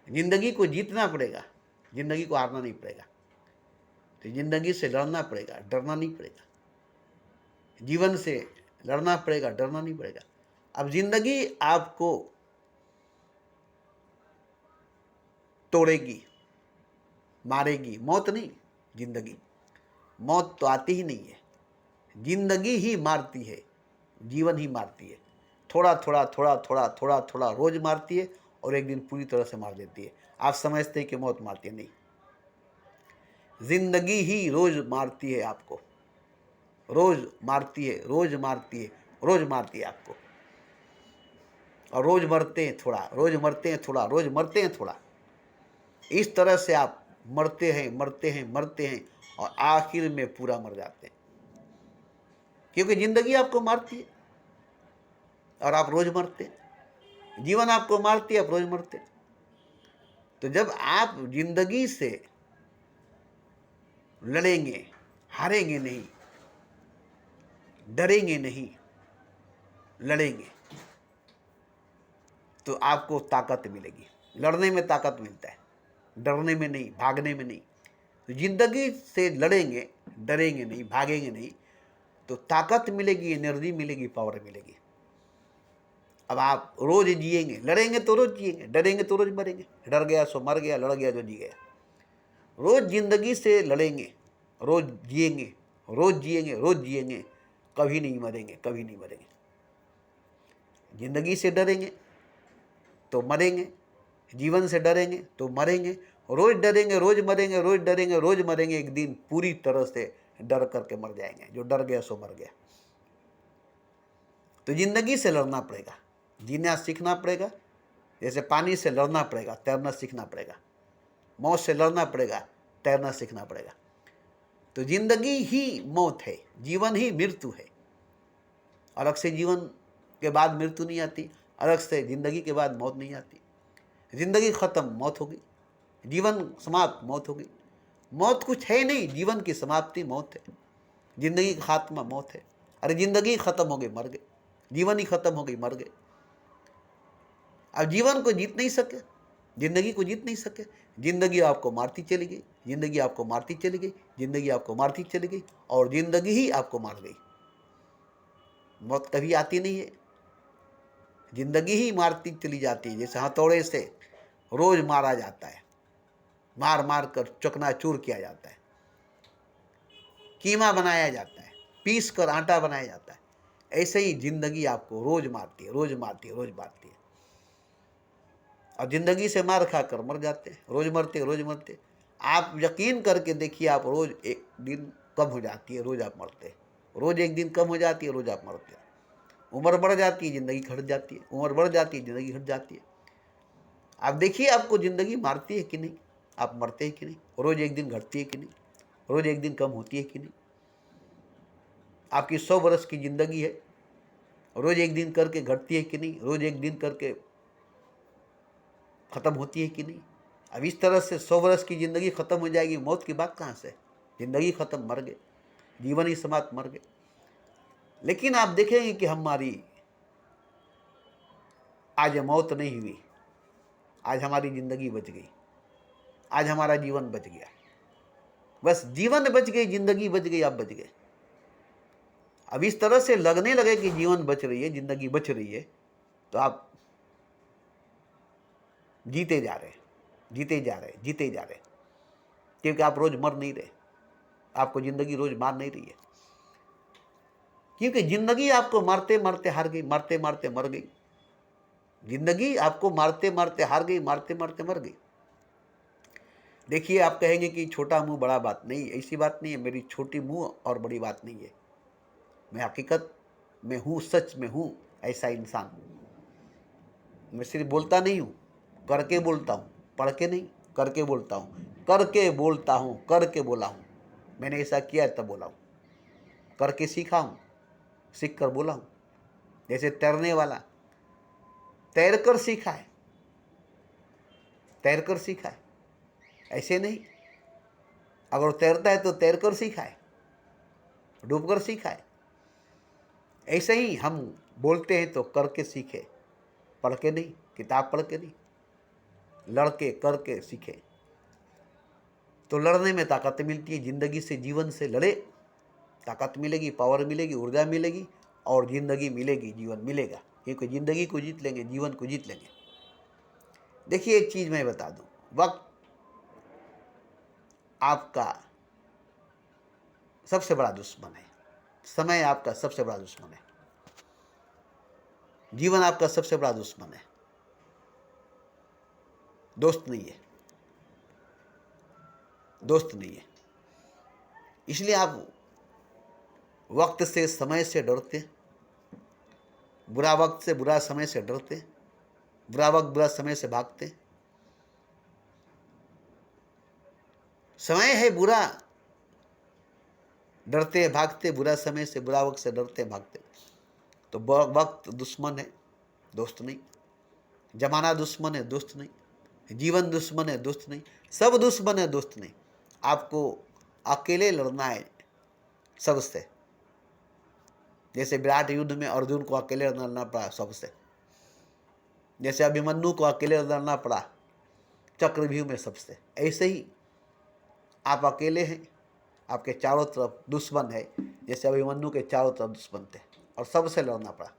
जिंदगी को जीतना पड़ेगा, जिंदगी को हारना नहीं पड़ेगा। तो जिंदगी से लड़ना पड़ेगा, डरना नहीं पड़ेगा। जीवन से लड़ना पड़ेगा, डरना नहीं पड़ेगा। अब जिंदगी आपको तोड़ेगी, मारेगी, मौत नहीं, जिंदगी। मौत तो आती ही नहीं है, जिंदगी ही मारती है, जीवन ही मारती है। थोड़ा थोड़ा थोड़ा थोड़ा थोड़ा थोड़ा रोज मारती है, और एक दिन पूरी तरह से मार देती है। आप समझते हैं कि मौत मारती है, नहीं, जिंदगी ही रोज मारती है आपको, रोज मारती है, रोज मारती है, रोज मारती है आपको। और रोज मरते हैं थोड़ा, रोज मरते हैं थोड़ा, रोज मरते हैं थोड़ा। इस तरह से आप मरते हैं मरते हैं मरते हैं और आखिर में पूरा मर जाते हैं, क्योंकि जिंदगी आपको मारती है और आप रोज मरते हैं। जीवन आपको मारती है, आप रोज मरते हैं। तो जब आप जिंदगी से लड़ेंगे, हारेंगे नहीं, डरेंगे नहीं, लड़ेंगे, तो आपको ताकत मिलेगी। लड़ने में ताकत मिलता है, डरने में नहीं, भागने में नहीं। तो जिंदगी से लड़ेंगे, डरेंगे नहीं, भागेंगे नहीं, तो ताकत मिलेगी, एनर्जी मिलेगी, पावर मिलेगी। अब आप रोज जिएंगे, लड़ेंगे तो रोज जिएंगे, डरेंगे तो रोज मरेंगे। डर गया सो मर गया, लड़ गया तो जी गया। रोज जिंदगी से लड़ेंगे, रोज जिएंगे, रोज जिएंगे, रोज जिएंगे, कभी नहीं मरेंगे, कभी नहीं मरेंगे। जिंदगी से डरेंगे तो मरेंगे, जीवन से डरेंगे तो मरेंगे। रोज डरेंगे, रोज मरेंगे, रोज डरेंगे, रोज मरेंगे। एक दिन पूरी तरह से डर करके मर जाएंगे। जो डर गया सो मर गया। तो जिंदगी से लड़ना पड़ेगा, जीना सीखना पड़ेगा। जैसे पानी से लड़ना पड़ेगा, तैरना सीखना पड़ेगा। मौत से लड़ना पड़ेगा, तैरना सीखना पड़ेगा। तो जिंदगी ही मौत है, जीवन ही मृत्यु है। अलग से जीवन के बाद मृत्यु नहीं आती, अलग से जिंदगी के बाद मौत नहीं आती। जिंदगी खत्म, मौत होगी। जीवन समाप्त, मौत होगी। मौत कुछ है नहीं, जीवन की समाप्ति मौत है। जिंदगी का खात्मा मौत है। अरे जिंदगी खत्म हो गई, मर गए। जीवन ही खत्म हो गई, मर गए। अब जीवन को जीत नहीं सके, जिंदगी को जीत नहीं सके। जिंदगी आपको मारती चली गई, जिंदगी आपको मारती चली गई, जिंदगी आपको मारती चली गई, और जिंदगी ही आपको मार गई। मौत कभी आती नहीं है, जिंदगी ही मारती चली जाती है। जैसे हथौड़े से रोज मारा जाता है, मार मार कर चकनाचूर किया जाता है, कीमा बनाया जाता है, पीस कर आटा बनाया जाता है। ऐसे ही जिंदगी आपको रोज मारती है, रोज मारती है, रोज मारती है। और जिंदगी से मार खाकर मर जाते हैं, रोज मरते, रोज मरते। आप यकीन करके देखिए, आप रोज एक दिन कम हो जाती है, रोज आप मरते हैं। रोज एक दिन कम हो जाती है, रोज आप मरते हैं। उम्र बढ़ जाती है, जिंदगी घट जाती है। उम्र बढ़ जाती है, जिंदगी घट जाती है। आप देखिए, आपको जिंदगी मारती है कि नहीं, आप मरते हैं कि नहीं, रोज एक दिन घटती है कि नहीं, रोज एक दिन कम होती है कि नहीं। आपकी 100 वर्ष की जिंदगी है, रोज एक दिन करके घटती है कि नहीं, रोज एक दिन करके खत्म होती है कि नहीं। अब इस तरह से 100 वर्ष की जिंदगी खत्म हो जाएगी, मौत की बात कहाँ से। जिंदगी खत्म, मर गए, जीवन ही समाप्त, मर गए। लेकिन आप देखेंगे कि हमारी आज मौत नहीं हुई, आज हमारी जिंदगी बच गई, आज हमारा जीवन बच गया। बस जीवन बच गई, जिंदगी बच गई, आप बच गए। अब इस तरह से लगने लगे कि जीवन बच रही है, जिंदगी बच रही है, तो आप जीते जा रहे, जीते जा रहे, जीते जा रहे, क्योंकि आप रोज मर नहीं रहे। आपको जिंदगी रोज मार नहीं रही है, क्योंकि जिंदगी आपको मारते मारते हार गई, मारते मारते मर गई। जिंदगी आपको मारते मारते हार गई, मारते मारते मर गई। देखिए, आप कहेंगे कि छोटा मुंह बड़ा बात नहीं, ऐसी बात नहीं है। मेरी छोटी मुंह और बड़ी बात नहीं है। मैं हकीकत में हूँ, सच में हूँ ऐसा इंसान। मैं सिर्फ बोलता नहीं हूँ, करके बोलता हूँ, पढ़ के नहीं, करके बोलता हूँ, करके बोलता हूँ, करके बोला हूँ। मैंने ऐसा किया तब बोला हूँ, करके सीखा हूँ, सीख कर बोला हूँ। जैसे तैरने वाला तैर कर सीखा है, तैर कर सीखा है, ऐसे नहीं। अगर तैरता है तो तैर कर सीखा है, डूब कर सीखा है। ऐसे ही हम बोलते हैं तो करके सीखे, पढ़ के नहीं, किताब पढ़ के नहीं, लड़के करके सीखे। तो लड़ने में ताकत मिलती है। जिंदगी से, जीवन से लड़े, ताकत मिलेगी, पावर मिलेगी, ऊर्जा मिलेगी, और जिंदगी मिलेगी, जीवन मिलेगा। क्योंकि जिंदगी को जीत लेंगे, जीवन को जीत लेंगे। देखिए, एक चीज मैं बता दूं, वक्त आपका सबसे बड़ा दुश्मन है। समय आपका सबसे बड़ा दुश्मन है। जीवन आपका सबसे बड़ा दुश्मन है, दोस्त नहीं है, दोस्त नहीं है। इसलिए आप वक्त से, समय से डरते, बुरा वक्त से, बुरा समय से डरते, बुरा वक्त, बुरा समय से भागते। समय है बुरा, डरते भागते बुरा समय से, बुरा वक्त से डरते भागते। तो वक्त दुश्मन है, दोस्त नहीं। जमाना दुश्मन है, दोस्त नहीं। जीवन दुश्मन है, दोस्त नहीं। सब दुश्मन है, दोस्त नहीं। आपको अकेले लड़ना है सबसे। जैसे विराट युद्ध में अर्जुन को अकेले लड़ना पड़ा सबसे, जैसे अभिमन्यु को अकेले लड़ना पड़ा चक्रव्यूह में सबसे, ऐसे ही आप अकेले हैं, आपके चारों तरफ दुश्मन है। जैसे अभिमन्यु के चारों तरफ दुश्मन थे और सबसे लड़ना पड़ा।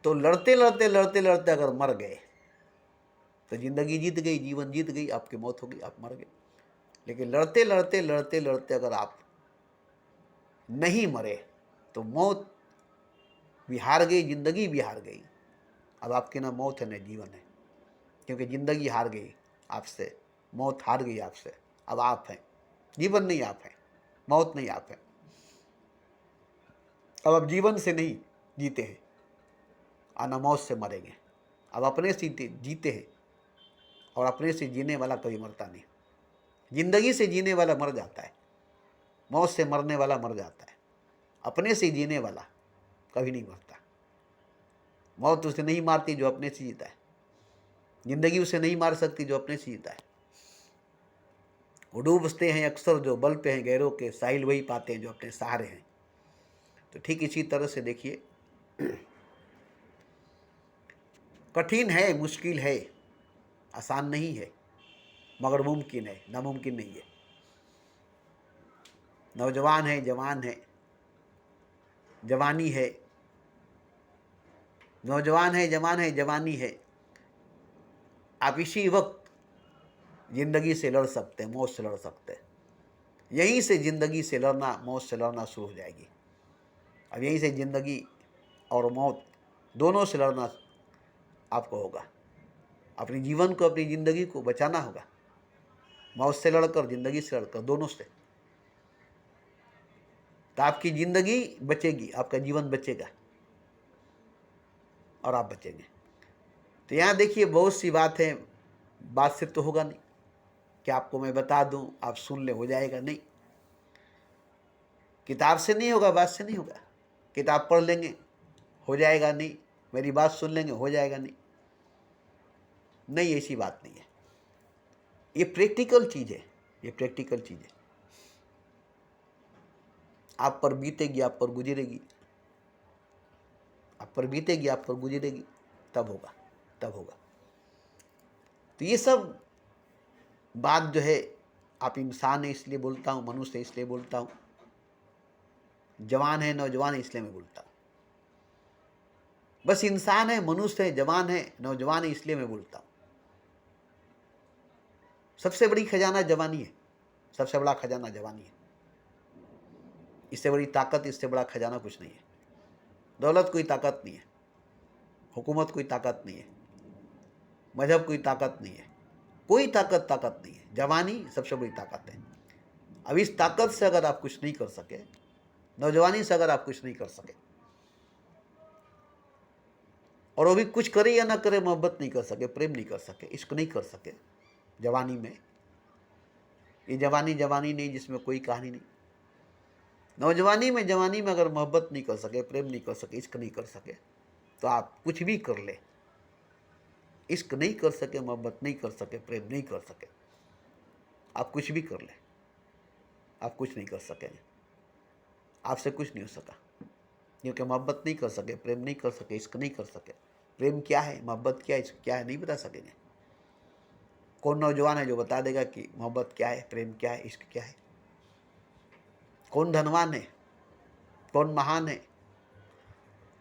तो लड़ते लड़ते लड़ते लड़ते अगर मर गए तो जिंदगी जीत गई, जीवन जीत गई, आपकी मौत हो गई, आप मर गए। लेकिन लड़ते लड़ते लड़ते लड़ते अगर आप नहीं मरे तो मौत भी हार गई, जिंदगी भी हार गई। अब आपकी ना मौत है ना जीवन है, क्योंकि जिंदगी हार गई आपसे, मौत हार गई आपसे। अब आप हैं, जीवन नहीं आप हैं, मौत नहीं आप हैं। अब आप जीवन से नहीं जीते हैं और न मौत से मरेंगे। अब अपने से जीते हैं, और अपने से जीने वाला कभी मरता नहीं। जिंदगी से जीने वाला मर जाता है, मौत से मरने वाला मर जाता है। अपने से जीने वाला कभी नहीं मरता। मौत उसे नहीं मारती जो अपने से जीता है, जिंदगी उसे नहीं मार सकती जो अपने से जीता है। वो डूबते हैं अक्सर जो बल पे हैं गैरों के, साहिल वही पाते हैं जो अपने सहारे हैं। तो ठीक इसी तरह से देखिए, कठिन है, मुश्किल है, आसान नहीं है, मगर मुमकिन है, नामुमकिन नहीं है। नौजवान है, जवान है, जवानी है, नौजवान है, जवान है, जवानी है। आप इसी वक्त जिंदगी से लड़ सकते हैं, मौत से लड़ सकते हैं। यहीं से जिंदगी से लड़ना, मौत से लड़ना शुरू हो जाएगी। अब यहीं से जिंदगी और मौत दोनों से लड़ना आपको होगा। अपनी जीवन को, अपनी ज़िंदगी को बचाना होगा, मौत से लड़कर, ज़िंदगी से लड़कर, दोनों से। तो आपकी ज़िंदगी बचेगी, आपका जीवन बचेगा और आप बचेंगे। तो यहाँ देखिए बहुत सी बातें, बात से तो होगा नहीं कि आपको मैं बता दूं, आप सुन ले, हो जाएगा, नहीं। किताब से नहीं होगा, बात से नहीं होगा। किताब पढ़ लेंगे हो जाएगा, नहीं। मेरी बात सुन लेंगे हो जाएगा, नहीं। नहीं, ऐसी बात नहीं है। ये प्रैक्टिकल चीज़ है, ये प्रैक्टिकल चीज़ है। आप पर बीतेगी, आप पर गुजरेगी, आप पर बीतेगी, आप पर गुजरेगी, तब होगा, तब होगा। तो ये सब बात जो है, आप इंसान है इसलिए बोलता हूँ, मनुष्य है इसलिए बोलता हूँ, जवान है, नौजवान है इसलिए मैं बोलता हूँ। बस इंसान है, मनुष्य है, जवान है, नौजवान है इसलिए मैं बोलता हूँ। सबसे बड़ी खजाना जवानी है, सबसे बड़ा खजाना जवानी है। इससे बड़ी ताकत, इससे बड़ा खजाना कुछ नहीं है। दौलत कोई ताकत नहीं है, हुकूमत कोई ताकत नहीं है, मजहब कोई ताकत नहीं है, कोई ताकत नहीं है। जवानी सबसे बड़ी ताकत है। अब इस ताकत से अगर आप कुछ नहीं कर सके, नौजवानी से अगर आप कुछ नहीं कर सके, और वो भी कुछ करे या ना करे, मोहब्बत नहीं कर सके, प्रेम नहीं कर सके, इश्क नहीं कर सके जवानी में, ये जवानी जवानी नहीं जिसमें कोई कहानी नहीं। नौजवानी में, जवानी में अगर मोहब्बत नहीं कर सके, प्रेम नहीं कर सके, इश्क नहीं कर सके, तो आप कुछ भी कर ले, इश्क नहीं कर सके, मोहब्बत नहीं कर सके, प्रेम नहीं कर सके, आप कुछ भी कर ले, आप कुछ नहीं कर सकेंगे। आपसे कुछ नहीं हो सका, क्योंकि मोहब्बत नहीं कर सके, प्रेम नहीं कर सके, इश्क नहीं कर सके। प्रेम क्या है, मोहब्बत क्या है, इश्क क्या है, नहीं बता सकेंगे। कौन नौजवान है जो बता देगा कि मोहब्बत क्या है, प्रेम क्या है, इश्क क्या है? कौन धनवान है, कौन महान है,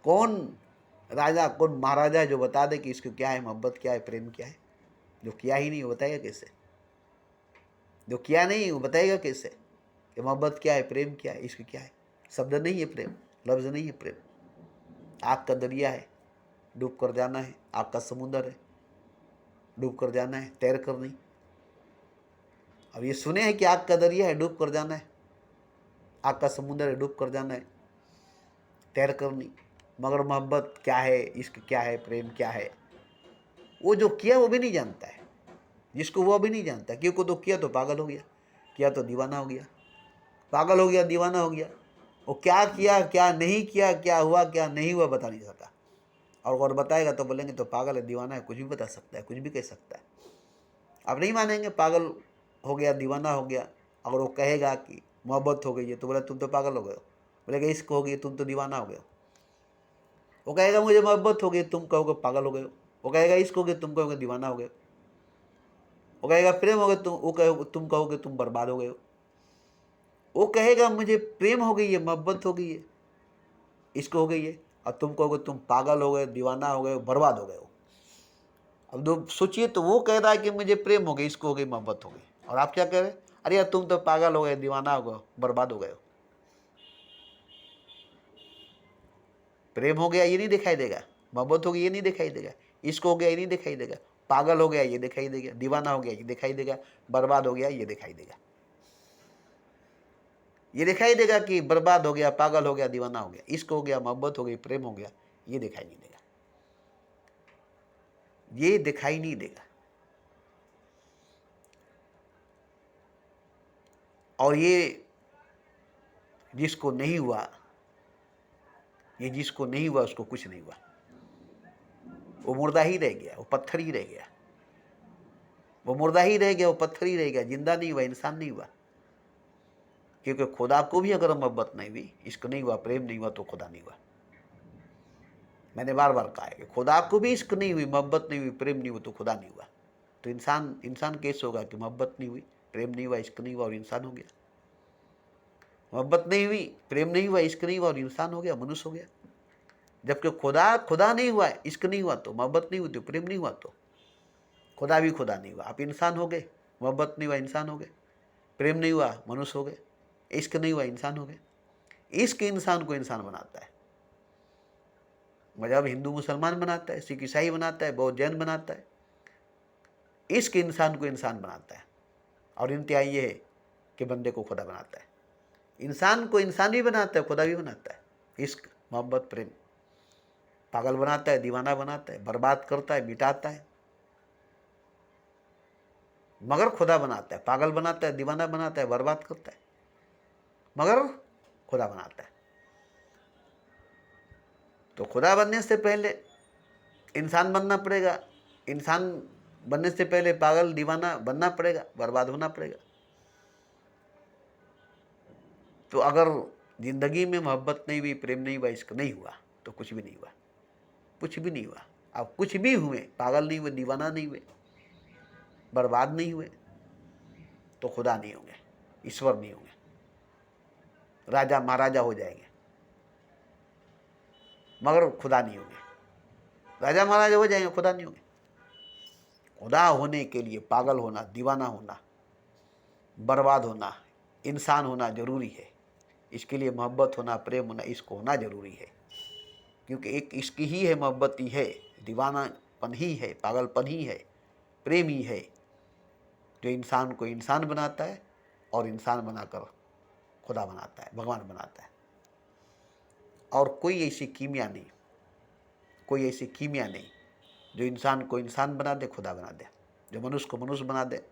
कौन राजा, कौन महाराजा जो बता दे कि इश्क क्या है, मोहब्बत क्या है, प्रेम क्या है? जो किया ही नहीं वो बताएगा कैसे? जो किया नहीं वो बताएगा कैसे कि मोहब्बत क्या है, प्रेम क्या है, इश्क क्या है? शब्द नहीं है प्रेम, लफ्ज़ नहीं है प्रेम। आग का दरिया है, डूब कर जाना है। आग का समुंदर है, डूब कर जाना है, तैर कर नहीं। अब ये सुने हैं कि आग का दरिया है, डूब कर जाना है, आग का समुंदर है, डूब कर जाना है, तैर कर नहीं। मगर मोहब्बत क्या है, इश्क क्या है, प्रेम क्या है, वो जो किया वो भी नहीं जानता है। जिसको वो अभी नहीं जानता, क्योंकि तो किया तो पागल हो गया, किया तो दीवाना हो गया, पागल हो गया, दीवाना हो गया। वो क्या किया क्या नहीं किया, क्या हुआ क्या नहीं हुआ बता नहीं सकता। और अगर बताएगा तो बोलेंगे तो पागल है, दीवाना है, कुछ भी बता सकता है, कुछ भी कह सकता है। आप नहीं मानेंगे, पागल हो गया, दीवाना हो गया। अगर वो कहेगा कि मोहब्बत हो गई है तो बोले तुम तो पागल हो गए हो, बोलेगा इश्क हो गई तुम तो दीवाना हो गए हो। वो कहेगा मुझे मोहब्बत हो गई, तुम कहोगे पागल हो गए हो। वो कहेगा इश्क हो गई, तुम कहोगे दीवाना हो गए हो। वो कहेगा प्रेम हो गया, तुम कहोगे तुम बर्बाद हो गए हो। वो कहेगा मुझे प्रेम हो गई है, मोहब्बत हो गई है, इश्क हो गई है, और तुम कहोगे तुम पागल हो गए, दीवाना हो गए हो, बर्बाद हो गए हो। अब दो सोचिए, तो वो कह रहा है कि मुझे प्रेम हो गई, इश्क हो गई, मोहब्बत हो गई, और आप क्या कह रहे हैं, अरे यार तुम तो पागल हो गए, दीवाना हो गए, बर्बाद हो गए हो। प्रेम हो गया ये नहीं दिखाई देगा, मोहब्बत हो गई ये नहीं दिखाई देगा, इश्क हो गया ये नहीं दिखाई देगा, पागल हो गया ये दिखाई देगा, दीवाना हो गया ये दिखाई देगा, बर्बाद हो गया ये दिखाई देगा। ये दिखाई देगा कि बर्बाद हो गया, पागल हो गया, दीवाना हो गया, इश्क हो गया, मोहब्बत हो गई, प्रेम हो गया, ये दिखाई नहीं देगा, ये दिखाई नहीं देगा। और ये जिसको नहीं हुआ, ये जिसको नहीं हुआ उसको कुछ नहीं हुआ, वो मुर्दा ही रह गया, वो पत्थर ही रह गया, वो मुर्दा ही रह गया, वो पत्थर ही रह गया, जिंदा नहीं हुआ, इंसान नहीं हुआ। क्योंकि खुदा को भी अगर मोहब्बत नहीं हुई, इश्क नहीं हुआ, प्रेम नहीं हुआ, तो खुदा नहीं हुआ। मैंने बार बार कहा है कि खुदा को भी इश्क नहीं हुई, मोहब्बत नहीं हुई, प्रेम नहीं हुआ, तो खुदा नहीं हुआ। तो इंसान कैसे होगा कि मोहब्बत नहीं हुई, प्रेम नहीं हुआ, इश्क नहीं हुआ और इंसान हो गया। मोहब्बत नहीं हुई, प्रेम नहीं हुआ, इश्क नहीं हुआ और इंसान हो गया, मनुष्य हो गया। जबकि खुदा नहीं हुआ, इश्क नहीं हुआ, तो मोहब्बत नहीं हुई, तो प्रेम नहीं हुआ, तो खुदा भी खुदा नहीं हुआ। आप इंसान हो गए, मोहब्बत नहीं हुआ, इंसान हो गए, प्रेम नहीं हुआ, मनुष्य हो गए, इश्क नहीं हुआ, इंसान हो गए। इश्क इंसान को इंसान बनाता है। मजहब हिंदू मुसलमान बनाता है, सिख ईसाई बनाता है, बौद्ध जैन बनाता है। इश्क इंसान को इंसान बनाता है। और इंतहा ये है कि बंदे को खुदा बनाता है। इंसान को इंसान भी बनाता है, खुदा भी बनाता है। इश्क, मोहब्बत, प्रेम पागल बनाता है, दीवाना बनाता है, बर्बाद करता है, मिटाता है। मगर खुदा बनाता है, पागल बनाता है, दीवाना बनाता है, बर्बाद करता है, मगर खुदा बनाता है। तो खुदा बनने से पहले इंसान बनना पड़ेगा, इंसान बनने से पहले पागल दीवाना बनना पड़ेगा, बर्बाद होना पड़ेगा। तो अगर जिंदगी में मोहब्बत नहीं हुई, प्रेम नहीं हुआ, इश्क नहीं हुआ, तो कुछ भी नहीं हुआ, कुछ भी नहीं हुआ। आप कुछ भी हुए, पागल नहीं हुए, दीवाना नहीं हुए, बर्बाद नहीं हुए, तो खुदा नहीं होंगे, ईश्वर नहीं होंगे, राजा महाराजा हो जाएंगे, मगर खुदा नहीं होंगे। राजा महाराजा हो जाएंगे, खुदा नहीं होंगे। खुदा होने के लिए पागल होना, दीवाना होना, बर्बाद होना, इंसान होना जरूरी है। इसके लिए मोहब्बत होना, प्रेम होना, इश्क होना जरूरी है। क्योंकि एक इश्क ही है, मोहब्बत ही है, दीवानापन ही है, पागलपन ही है, प्रेम ही है, जो इंसान को इंसान बनाता है और इंसान बनाकर खुदा बनाता है, भगवान बनाता है। और कोई ऐसी कीमिया नहीं, कोई ऐसी कीमिया नहीं जो इंसान को इंसान बना दे, खुदा बना दे, जो मनुष्य को मनुष्य बना दे,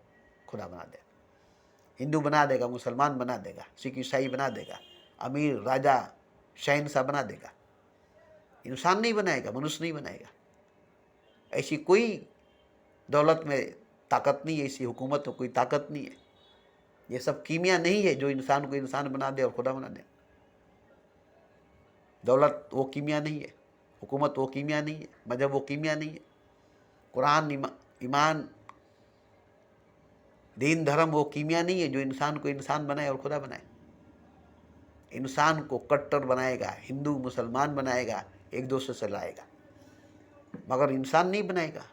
खुदा बना दे। हिंदू बना देगा, मुसलमान बना देगा, सिख ईसाई बना देगा, अमीर राजा शहंशाह बना देगा, इंसान नहीं बनाएगा, मनुष्य नहीं बनाएगा। ऐसी कोई दौलत में ताकत नहीं है, ऐसी हुकूमत में कोई ताकत नहीं है। ये सब कीमिया नहीं है जो इंसान को इंसान बना दे और खुदा बना दे। दौलत वो कीमिया नहीं है, हुकूमत वो कीमिया नहीं है, मजहब वो कीमिया नहीं है, कुरान, ईमान, दीन, धर्म वो कीमिया नहीं है जो इंसान को इंसान बनाए और खुदा बनाए। इंसान को कट्टर बनाएगा, हिंदू मुसलमान बनाएगा, एक दूसरे से लाएगा, मगर इंसान नहीं बनाएगा,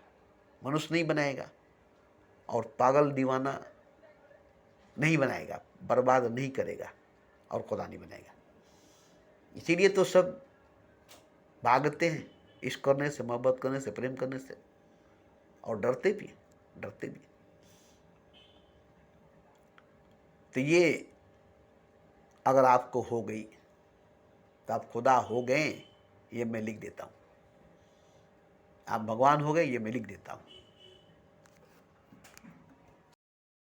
मनुष्य नहीं बनाएगा, और पागल दीवाना नहीं बनाएगा, बर्बाद नहीं करेगा, और खुदा नहीं बनाएगा। इसीलिए तो सब भागते हैं इश्क करने से, मोहब्बत करने से, प्रेम करने से, और डरते भी हैं, डरते भी हैं। तो ये अगर आपको हो गई तो आप खुदा हो गए, ये मैं लिख देता हूँ। आप भगवान हो गए, ये मैं लिख देता हूँ।